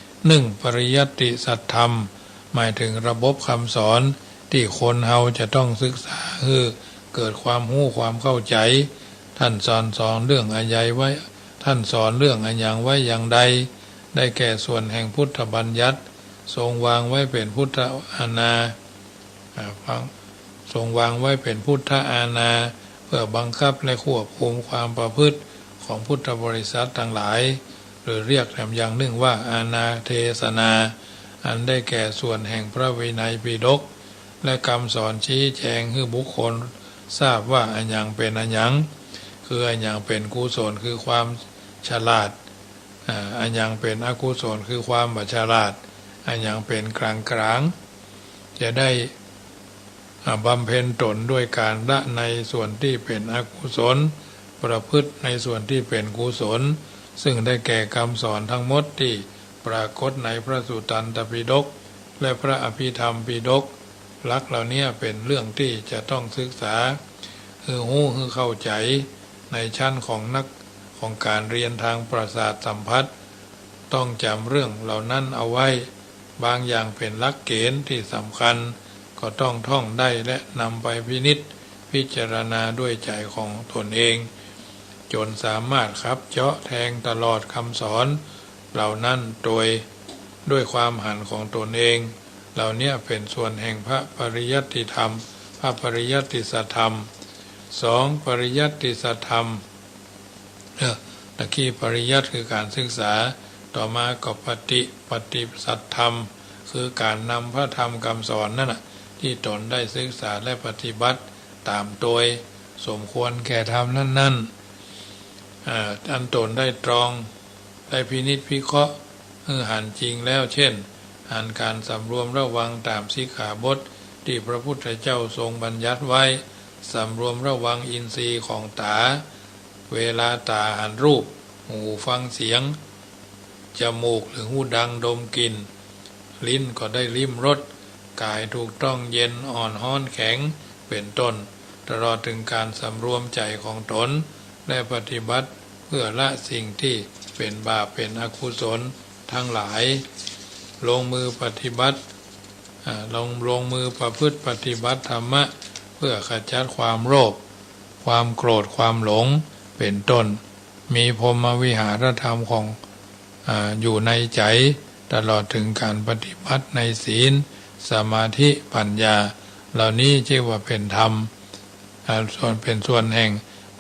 1ปริยัติสัทธรรมหมายถึงระบบคำสอนที่คนเฮาจะต้องศึกษาเกิดความรู้ความเข้าใจท่านสอนเรื่องอะไรไว้ท่านสอนเรื่องอะไรอย่างไว้อย่างใดได้แก่ส่วนแห่งพุทธบัญญัติทรงวางไว้เป็นพุทธอาณาทรงวางไว้เป็นพุทธอาณาเพื่อบังคับและควบคุมความประพฤติของพุทธบริษัททั้งหลายหรือเรียกแถมอย่างหนึ่งว่าอาณาเทศนาอันได้แก่ส่วนแห่งพระวินัยปิฎกและคำสอนชี้แจงให้บุคคลทราบว่าอันยังเป็นอันยังคืออันยังเป็นกุศลคือความฉลาดอันยังเป็นอกุศลคือความบ่ฉลาด อย่างเป็นกลางกลางจะได้บำเพ็ญตนด้วยการละในส่วนที่เป็นอกุศลประพฤติในส่วนที่เป็นกุศลซึ่งได้แก่คำสอนทั้งหมดที่ปรากฏในพระสุตตันตปิฎกและพระอภิธรรมปิฎกหลักเหล่านี้เป็นเรื่องที่จะต้องศึกษาคือเข้าใจในชั้นของนักของการเรียนทางประสาทสัมผัสต้องจำเรื่องเหล่านั้นเอาไว้บางอย่างเป็นหลักเกณฑ์ที่สำคัญก็ต้องท่องได้และนำไปพินิจพิจารณาด้วยใจของตนเองจนสามารถคับเจาะแทงตลอดคำสอนเหล่านั้นด้วยความหันของตนเองเหล่านี้เป็นส่วนแห่งพระปริยัติธรรมพระปริยัติสัทธรรม2ปริยัติสัทธรรมตะกี้ปริยัติคือการศึกษาต่อมาก็ปฏิสัทธรรมคือการนำพระธรรมคำสอนนั่นที่ตนได้ศึกษาและปฏิบัติตามโดยสมควรแก่ธรรมนั้นอันตนได้ตรองได้พินิจพิเคราะห์หันจริงแล้วเช่นหันการสำรวมระวังตามสิกขาบทที่พระพุทธเจ้าทรงบัญญัติไว้สำรวมระวังอินทรีย์ของตาเวลาตาหันรูปหูฟังเสียงจมูกหรือหูดังดมกลิ่นลิ้นก็ได้ลิ้มรสกายถูกต้องเย็นอ่อนห้อนแข็งเป็นต้นตลอดถึงการสำรวมใจของตนและปฏิบัติเพื่อละสิ่งที่เป็นบาปเป็นอกุศลทั้งหลายลงมือปฏิบัติลงมือประพฤติปฏิบัติธรรมะเพื่อขจัดความโลภความโกรธความหลงเป็นต้นมีพรหมวิหารธรรมของอยู่ในใจตลอดถึงการปฏิบัติในศีลสมาธิปัญญาเหล่านี้ชื่อว่าเป็นธรรมส่วนเป็นส่วนแห่ง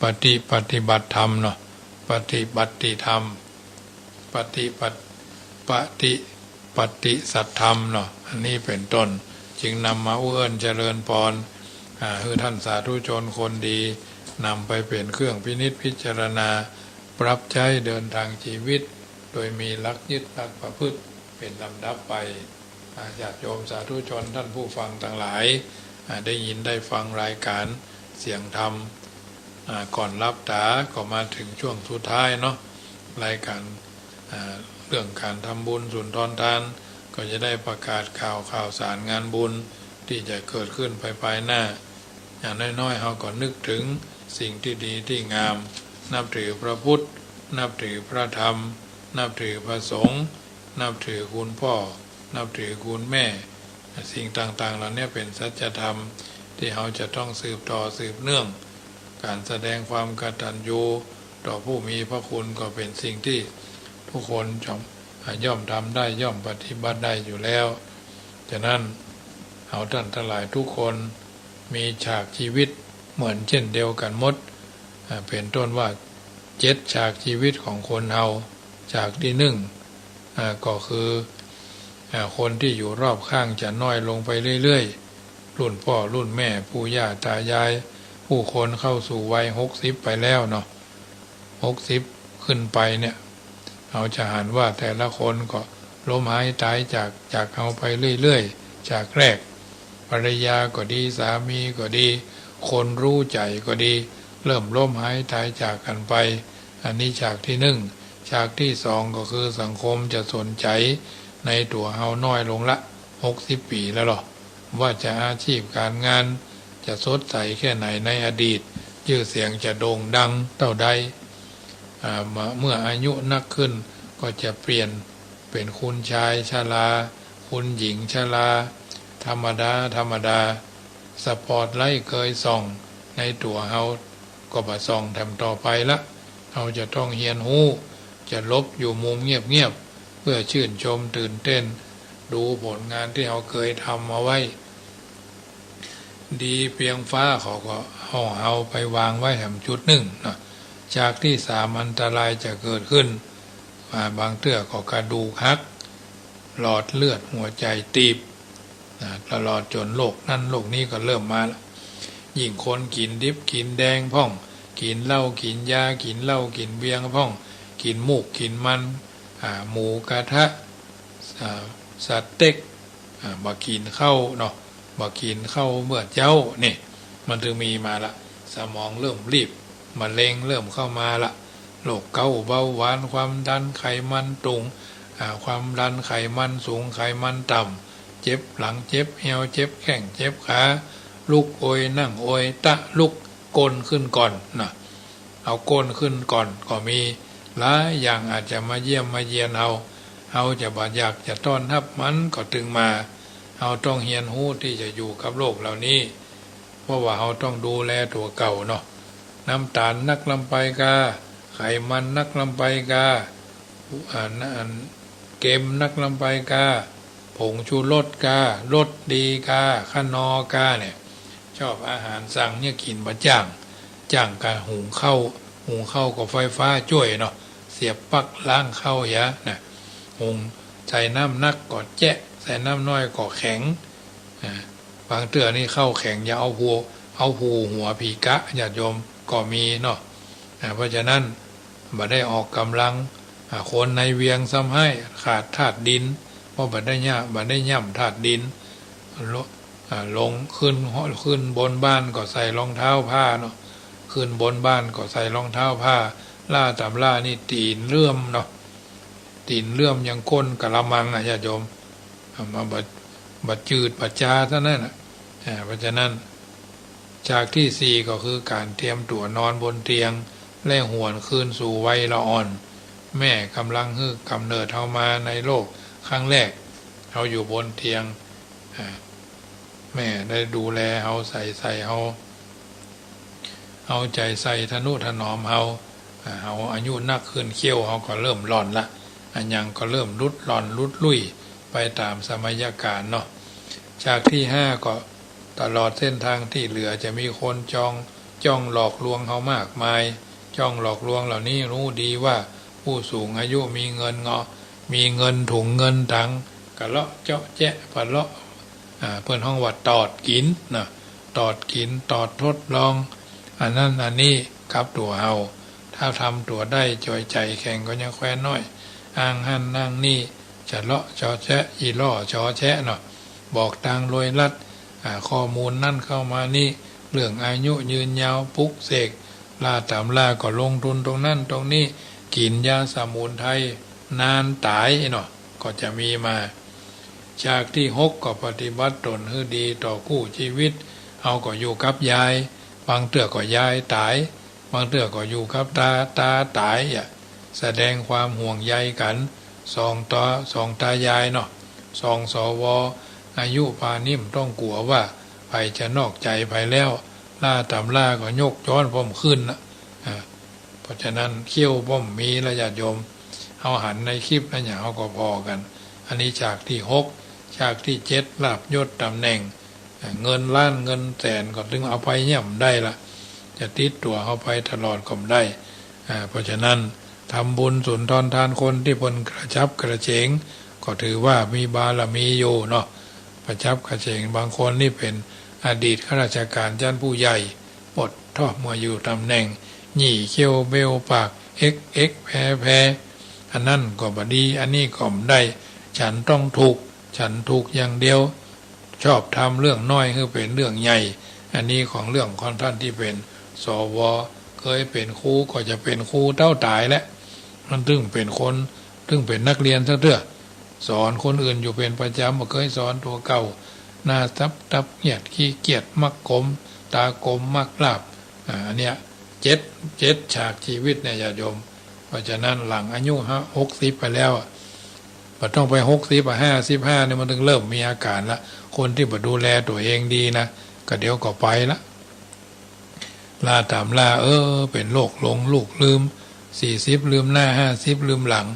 ปฏิบัติธรรมเนาะปฏิธรรมปฏิสัทธรรมเนาะอันนี้เป็นต้นจึงนำมาเอื้อนเจริญพรคือท่านสาธุชนคนดีนำไปเป็นเครื่องพินิจพิจารณาปรับใช้เดินทางชีวิตโดยมีหลักยึดหลักประพฤติเป็นลำดับไปญาติโยมสาธุชนท่านผู้ฟังทั้งหลายได้ยินได้ฟังรายการเสียงธรรมก่อนรับตาก็มาถึงช่วงสุดท้ายเนาะรายการเรื่องการทำบุญสุนทรทานก็จะได้ประกาศข่าวสารงานบุญที่จะเกิดขึ้นภายหน้าอย่างน้อยๆเราก็นึกถึงสิ่งที่ดีที่งามนับถือพระพุทธนับถือพระธรรมนับถือพระสงฆ์นับถือคุณพ่อนับถือคุณแม่สิ่งต่างๆเหล่านี้เป็นสัจธรรมที่เราจะต้องสืบต่อสืบเนื่องการแสดงความกตัญญูต่อผู้มีพระคุณก็เป็นสิ่งที่ทุกคนย่อมทำได้ย่อมปฏิบัติได้อยู่แล้วฉะนั้นเอาท่านทั้งหลายทุกคนมีฉากชีวิตเหมือนเช่นเดียวกันหมดเป็นต้นว่า7ฉากชีวิตของคนเราฉากที่ก็คือคนที่อยู่รอบข้างจะน้อยลงไปเรื่อยๆรุ่นพ่อรุ่นแม่ปู่ย่าตายายผู้คนเข้าสู่วัย60ไปแล้วเนาะ60ขึ้นไปเนี่ยเราจะหันว่าแต่ละคนก็ล้มหายตายจากเอาไปเรื่อยๆจากแรกภรรยาก็ดีสามีก็ดีคนรู้ใจก็ดีเริ่มล้มหายตายจากกันไปอันนี้ฉากที่ฉากที่2ก็คือสังคมจะสนใจในตัวเฮาน้อยลงละ60ปีแล้วหรอว่าจะอาชีพการงานจะสดใสแค่ไหนในอดีตชื่อเสียงจะโด่งดังเท่าใดเมื่ออายุนักขึ้นก็จะเปลี่ยนเป็นคุณชายชราคุณหญิงชราธรรมดาสปอร์ตไลท์เคยส่องในตัวเฮาก็บ่ส่องแถมต่อไปละเฮาจะต้องเฮียนหูจะลบอยู่มุมเงียบๆเพื่อชื่นชมตื่นเต้นดูผลงานที่เฮาเคยทำมาไว้ดีเพียงฟ้าเขาก็เอาไปวางไว้แถมจุด1นะจากที่3อันตรายจะเกิดขึ้นบางเทื่อก็กระดูกหักหลอดเลือดหัวใจตีบตลอดจนโรคนั่นโรคนี้ก็เริ่มมาแล้วยิ่งคนกินดิบกินแดงพ่องกินเหล้ากินยากินเหล้ากินเบียร์พ่องกินมูกกินมันหมูกระทะ สเต็กบากินเข้าเนาะบากินเข้าเมื่อเจ้านี่มันถึงมีมาละสมองเริ่มรีบมะเร็งเริ่มเข้ามาละโรคเกาต์เบาหวานความดันไขมันตุงความดันไขมันสูงไขมันต่ำเจ็บหลังเจ็บเอวเจ็บแข้งเจ็บขาลุกโอยนั่งโอยตะลุกก้นขึ้นก่อนนะเอาก้นขึ้นก่อนก็มีหลายอย่างอาจจะมาเยี่ยมมาเยียนเอาจะบาดอยากจะต้อนรับมันก็ถึงมาเอาต้องเฮียนหู้ที่จะอยู่กับโลกเหล่านี้เพราะว่าเราต้องดูแลตัวเก่าเนาะน้ำตาลนักลำไปกาไขมันนักลำไปกาเกมนักลำไปกาผงชูรสการสดีกาขนอกาเนี่ยชอบอาหารสั่งเนี่ยกินบะจ้างการหุงข้าวกับไฟฟ้าช่วยเนาะเสียบปลั๊กล้างข้าวยะนะหุงใส่น้ำนักก็แจ๊ะใส่น้ำน้อยก็แข็งบางเตือนี่ข้าวแข็งอย่าเอาหูหัวผีกะญาติโยมก็มีเนาะเพราะฉะนั้นบ่ได้ออกกำลังคนในเวียงซ้ำให้ขาดธาตุดินเพราะบ่ได้ย่ำธาตุดินลงขึ้นบนบ้านก็ใส่รองเท้าผ้าเนาะขึ้นบนบ้านก็ใส่รองเท้าผ้าล่าตามล่านี่ตีนเลื่อมเนาะตีนเลื่อมยังก้นกะละมังญาติโยมมาบัดจืดบัดจาเท่านั้นเพราะฉะนั้นจากที่สี่ก็คือการเตรียมตัวนอนบนเตียงและหวนคืนสู่วัยละอ่อนแม่กำลังกำเนิดเฮามาในโลกครั้งแรกเฮาอยู่บนเตียงแม่ได้ดูแลเฮาใส่เฮาเอาใจใส่ทนุถนอมเฮาอายุนักขึ้นเขี้ยวเฮาก็เริ่มร่อนละอันยังก็เริ่มรุดร่อนรุดลุ่ยไปตามสมัยกาลเนาะจากที่ห้าก็ตลอดเส้นทางที่เหลือจะมีคนจ้องหลอกลวงเฮามากมายจ้องหลอกลวงเหล่านี้รู้ดีว่าผู้สูงอายุมีเงินมีเงินถุงเงินถังกะเลาะเจาะแจ๊ะปะเลาะเพื่อนห้องวัดตอดกินนะตอดกินตอดทดลองอันนั้นอันนี้กับตัวเฮาถ้าทำตัวได้จอยใจแข่งก็ยังแคว้นน้อยอ้างหันนั่งนี่จะเลาะจอแชะอีล่อจอแชะเนาะบอกทางรวยลัดข้อมูลนั่นเข้ามานี่เรื่องอายุยืนยาวปุกเสกล่าตามล่าก็ลงทุนตรงนั้นตรงนี้กินยาสมุนไพรนานตายเนาะก็จะมีมาจากที่หกก็ปฏิบัติตนให้ดีต่อคู่ชีวิตเอาก็อยู่กับยายบางเตื้อก็ยายตายบางเตื้อก็อยู่กับตาตายแสดงความห่วงใยกันสองตายายเนาะสองสวอายุพานิ่มต้องกลัวว่าไผจะนอกใจไผแล้วล่าตำล่าก็ยกย้อนพ่อมขึ้นนะเพราะฉะนั้นเขี้ยวพ่อมมีระยะโยมเอาหันในคลิปนั่นอย่างเขาก็พอกันอันนี้จากที่หกจากที่เจ็ดลาภยศตำแหน่งเงินล้านเงินแสนก็ถึงเอาไปเยี่ยมได้ละจะติดตัวเอาไปตลอดก็ได้เพราะฉะนั้นทำบุญสุนทรทานคนที่บนกระชับกระเฉงก็ถือว่ามีบารมีอยู่เนาะกระชับกระเฉงบางคนนี่เป็นอดีตข้าราชการชั้นผู้ใหญ่ปลดทอดมาอยู่ตำแหน่งหยี่เขี้ยวเบลปากเอ็กแพ้อันนั้นก็บดีอันนี้ก็ไม่ได้ฉันต้องถูกอย่างเดียวชอบทำเรื่องน้อยคือเป็นเรื่องใหญ่อันนี้ของเรื่องของท่านที่เป็นสวเคยเป็นครูก็จะเป็นครูเต้าตายแล้วมันตึงเป็นคนตึงเป็นนักเรียนซะเถอะสอนคนอื่นอยู่เป็นประจำบ่เคยสอนตัวเก่าหน้าทับเกียดขี้เกียจมักกลมตากลมมักลาบอันเนี้ยเจ็ดฉากชีวิตเนี่ยญาติโยมเพราะฉะนั้นหลังอายุ60ไปแล้วบ่ต้องไป55เนี่ยมันถึงเริ่มมีอาการละคนที่บ่ดูแลตัวเองดีนะก็เดี๋ยวก็ไปละล่าตามล่าเป็นโรคหลงลูกลืม40ลืมหน้า50ลืมหลัง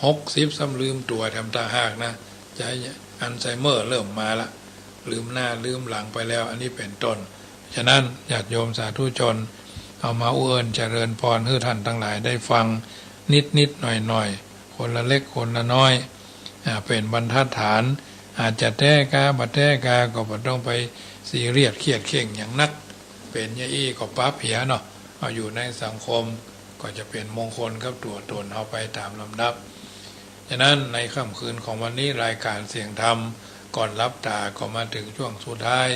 60ซ้ำลืมตัวทำตาหากนะใจอัลไซเมอร์เริ่มมาละลืมหน้าลืมหลังไปแล้วอันนี้เป็นต้นฉะนั้นญาติโยมสาธุชนเอามาอุเอิญเจริญพรให้ท่านทั้งหลายได้ฟังนิดหน่อยคนละเล็กคนละน้อยเป็นบรรทัดฐานอาจจะแท้กาบัดแท้กาก็บ่ต้องไปซีเรียสเครียดเข่งอย่างนักเป็นยาอี้ก็ปั๊บเหียเนาะเอาอยู่ในสังคมก็จะเป็นมงคลกับตัวตนเอาไปตามลำดับญ ฉะนั้นในค่ำคืนของวันนี้รายการเสียงธรรมก่อนรับตาก็มาถึงช่วงสุดท้าย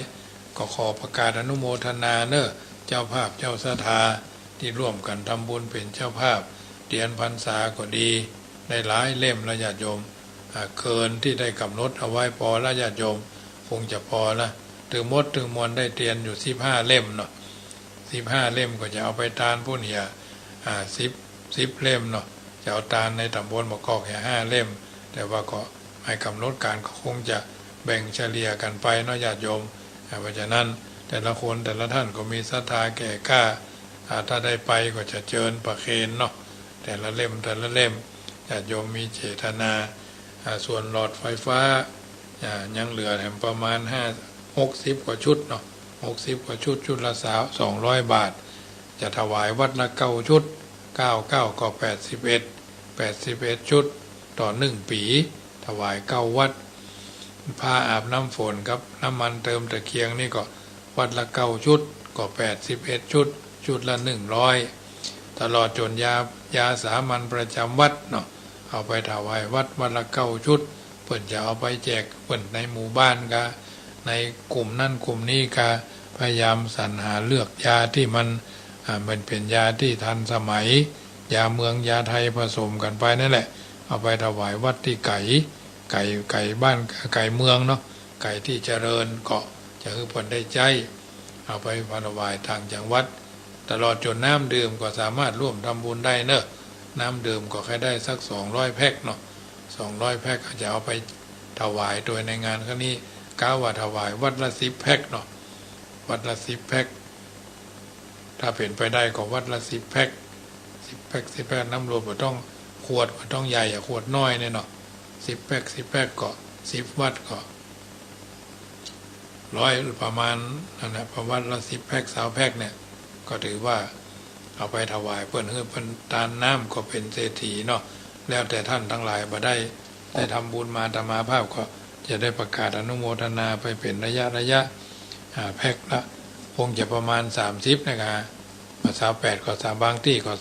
ก็ขอประกาศอนุโมทนาเนอะเจ้าภาพเจ้าศรัทธาที่ร่วมกันทำบุญเป็นเจ้าภาพเดือนพรรษาก็ดีได้หลายเล่มและญาติโยมเกินที่ได้กำหนดเอาไว้พอและญาติโยมคงจะพอละถึงมดถึงมวลได้เตียนอยู่15 เล่มเนาะ15 เล่มก็จะเอาไปทานผู้เนี่ย10 เล่มเนาะจะเอาทานในตำบลมะกอกแค่5 เล่มแต่ว่าก็ให้กำหนดการก็คงจะแบ่งเฉลี่ยกันไปเนาะญาติโยมเพราะฉะนั้นแต่ละคนแต่ละท่านก็มีศรัทธาแก่กล้าถ้าได้ไปก็จะเชิญประเคนเนาะแต่ละเล่มญาติโยมมีเจตนาส่วนหลอดไฟฟ้ายังเหลือแถมประมาณ60 กว่าชุดเนาะ60 กว่าชุดละ200 บาทจะถวายวัดละ9 ชุด9ก็81ชุดต่อ1 ปีถวาย9 วัดผ้าอาบน้ำฝนครับน้ำมันเติมตะเกียงนี่ก็วัดละ9 ชุดก็81 ชุดละ100ตลอดจนยาสามัญประจำวัดเนาะเอาไปถวายวัดละ9 ชุดเพิ่นจะเอาไปแจกเพิ่นในหมู่บ้านกะในกลุ่มนั่นกลุ่มนี้กะพยายามสรรหาเลือกยาที่มันเป็นยาที่ทันสมัยยาเมืองยาไทยผสมกันไปนั่นแหละเอาไปถวายวัดที่ไก่บ้านไก่เมืองเนาะไก่ที่เจริญก็จะคือเพิ่นได้ใจเอาไปถวายทางจังหวัดตลอดจนน้ำดื่มก็สามารถร่วมทำบุญได้เนอะน้ำดื่มก็แค่ได้สัก200 แพ็คเนาะ200 แพ็คอาจจะเอาไปถวายโดยในงานครั้งนี้ก้าวว่าถวายวัดละ10 แพ็คเนาะวัดละ10 แพ็คถ้าเป็นไปได้ก็วัดละ10 แพ็ค10 แพ็คน้ำรวมก็ต้องขวดก็ต้องใหญ่ขวดน้อยเนี่ยเนาะ10 แพ็คก็10 วัดก็100ประมาณนั่นแหละประมาณละ10 แพ็ค20 แพ็คเนี่ยก็ถือว่าเอาไปถวายเพื่อนเพื่อนทานน้ำก็เป็นเศรษฐีเนาะแล้วแต่ท่านทั้งหลายมาได้ทำบุญมาธรรมาภาพก็จะได้ประกาศอนุโมทนาไปเป็นระยะแพ็คละคงจะประมาณ30นะครับ28ก็3บางที่ก็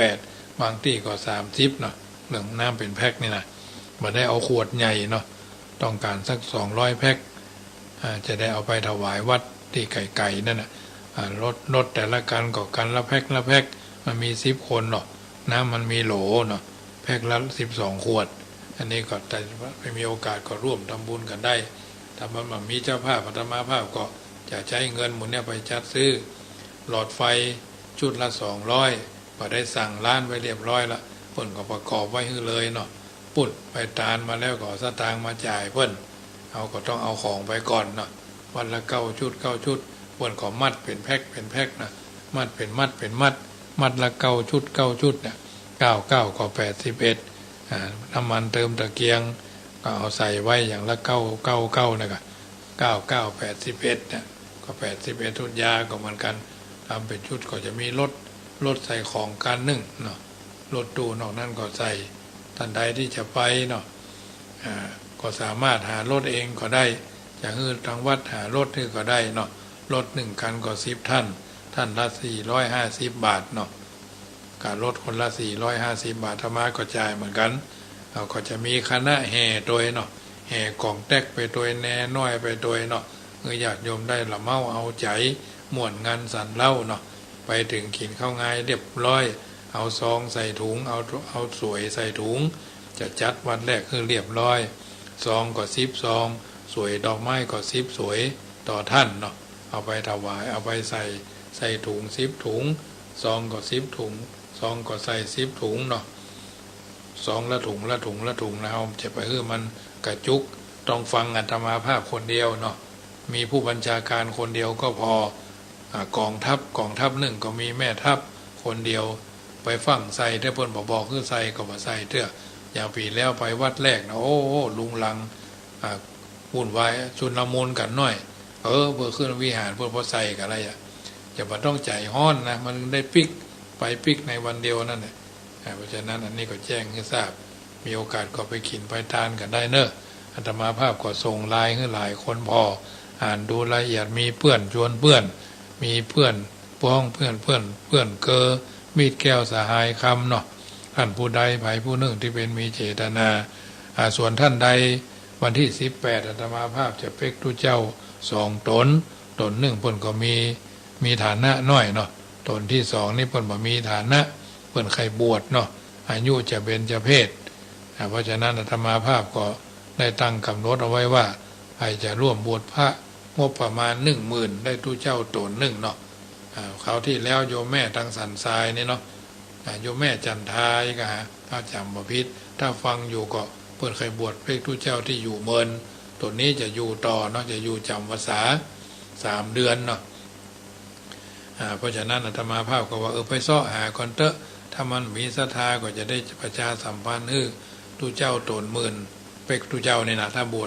28บางที่ก็30เนาะเรื่องน้ำเป็นแพ็คนี่นะมาได้เอาขวดใหญ่เนาะต้องการสัก200 แพ็คจะได้เอาไปถวายวัดที่ไก่นั่นนะรถแต่ละกันก็กันละแพ็คมันมี10 คนเนาะน้ำมันมีโหลเนาะแพ็คละ12 ขวดอันนี้ก็แต่ไม่มีโอกาสก็ร่วมทำบุญกันได้ถ้ามันมีเจ้าภาพอาตมาภาพก็จะใช้เงินหมุนเนี่ยไปจัดซื้อหลอดไฟชุดละ200พอได้สั่งร้านไว้เรียบร้อยละเพิ่นก็ประกอบไว้ให้เลยเนาะปุ่นไปตานมาแล้วก็สตางค์มาจ่ายเพิ่นเอาก็ต้องเอาของไปก่อนเนาะวันละ9 ชุดเพิ่นก็มัดเป็นแพ็คนะมัดเป็นมัดละ9 ชุดเนี่ย9ก็81น้ำมันเติมตะเกียงก็เอาใส่ไว้อย่างละ9นะครับ9 81เนี่ยก็81ชุดยาก็เหมือนกันทำเป็นชุดก็จะมีรถใส่ของการนึ่งเนาะรถตู้นอกนั้นก็ใส่ท่านใดที่จะไปเนาะก็สามารถหารถเองก็ได้จะให้ทางวัดหารถนี่ก็ได้เนาะรถ1 คันก็10 ท่านละ450 บาทเนาะการรถคนละ450 บาทธรรมะก็จ่ายเหมือนกันก็จะมีคณะแห่โดยเนาะแห่กล่องแตกไปโดยแน่น้อยไปโดยเนาะญาติโยมได้ละเมาเอาใจม่วนงานสันเล่าเนาะไปถึงกินข้าวง่ายเรียบร้อยเอาซองใส่ถุงเอาสวยใส่ถุงจะจัดวันแรกคือเรียบร้อยซองก็10 ซองสวยดอกไม้ก็10 สวยต่อท่านเนาะเอาไปถวายเอาไปใส่ถุง10 ถุงซองก็10 ถุงซองก็ใส่10 ถุงเนาะซองละถุงนะครับจะไปให้มันกระจุกต้องฟังอาตมาภาพคนเดียวเนาะมีผู้บัญชาการคนเดียวก็พอกองทัพหนึ่งก็มีแม่ทัพคนเดียวไปฟังใส่ถ้าเพิ่นบอกคือใส่ก็มาใส่เถอะอย่างปีแล้วไปวัดแรกนะโอ้ลุงลังวุ่นวายชุนละมุนกันหน่อยเพื่อขึ้นวิหารเพื่อพอใส่กับอะไรจะมาต้องใจห้อนนะมันได้ปิกในวันเดียวนั่นแหละเพราะฉะนั้นอันนี้ก็แจ้งให้ทราบมีโอกาสก็ไปกินไปทานกันได้เนอะอาตมาภาพก็ส่งไลน์ให้หลายคนพออ่านดูรายละเอียดมีเพื่อนชวนเพื่อนมีเพื่อนพ้องเพื่อนเกอมีดแก้วสหายคำเนาะท่านผู้ใดไผผู้หนึ่งที่เป็นมีเจตนา ส่วนท่านใดวันที่18อาตมาภาพจะเป็กตุเจ้า2 ตนหนึ่งเพิ่นก็มีฐานะน้อยเนาะตนที่2นี่เพิ่นบ่มีฐานะเพิ่นใครบวชเนาะอายุจะเบญจเพศเพราะฉะนั้นอาตมาภาพก็ได้ตั้งกำหนดเอาไว้ว่าใครจะร่วมบวชพระงบประมาณ10,000ได้ตุเจ้าตนหนึ่งเนาะเขาที่แล้วโยมแม่ทางสันทรายนี่เนาะโยมแม่จันทายก็ฮะถ้าจำบ่ผิดถ้าฟังอยู่ก็เปิดใครบวชเพกตุเจ้าที่อยู่เมินตัวนี้จะอยู่ต่อเนาะจะอยู่จำพรรษา3 เดือนเนาะเพราะฉะนั้นอาตมาภาพก็ว่าไปซ้อหาคอนเตอร์ถ้ามันมีศรัทธาก็จะได้ประชาสัมพันธ์ตุเจ้าตน10,000เป็กตุเจ้านี่นะถ้าบว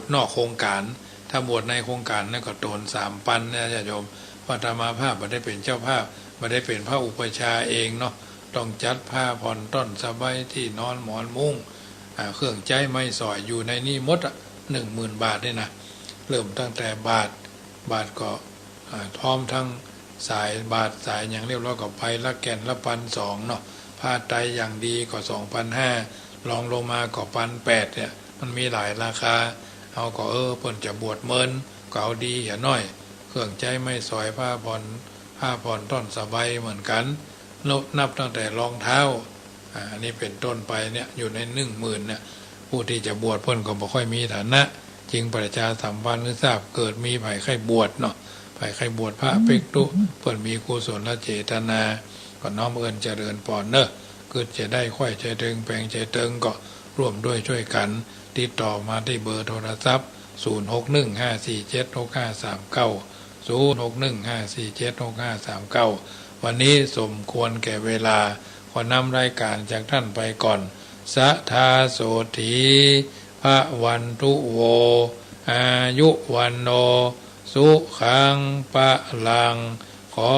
ชนอกโครงการถ้าบวชในโครงการนั่นก็ตน3,000นะญาติโยมเพราะอาตมาภาพไม่ได้เป็นเจ้าภาพไม่ได้เป็นพระอุปชาเองเนาะต้องจัดผ้าผ่อนต้นสบายที่นอนหมอนมุ้งเครื่องใจไม่สอยอยู่ในนี่มด10,000 บาทนี่นะเริ่มตั้งแต่บาทก็พร้อมทั้งสายบาทสายอย่างเรียบร้อยก็ไปละแก่นละ1,200เนาะผ้าไตรอย่างดีก็2,500ลองลงมาก็1,800เนี่ยมันมีหลายราคาเอาก็เพิ่นจะบวชเมินก็เอาดีอย่าน้อยเครื่องใจไม่สอยผ้าผ่อนต้นสบายเหมือนกันนับตั้งแต่รองเท้าอันนี้เป็นต้นไปเนี่ยอยู่ใน10,000เนี่ยผู้ที่จะบวชเพิ่นก็บ่ค่อยมีฐานะจริงประชาสัมพันธ์หรือทราบเกิดมีไผไข้บวชเนาะไผไข้บวชพระเป็กตุเพิ่นมีกุศลเจตนาก็น้อมเอิ้นเจริญปอนเนอะเกิดจะได้ค่อยใจตึงแปลงใจตึงก็ร่วมด้วยช่วยกันติดต่อมาที่เบอร์โทรศัพท์0615476539 0615476539วันนี้สมควรแก่เวลาขอนำรายการจากท่านไปก่อนสะทาโสถีพระวันตุโวอายุวันโนสุขังปะลังขอ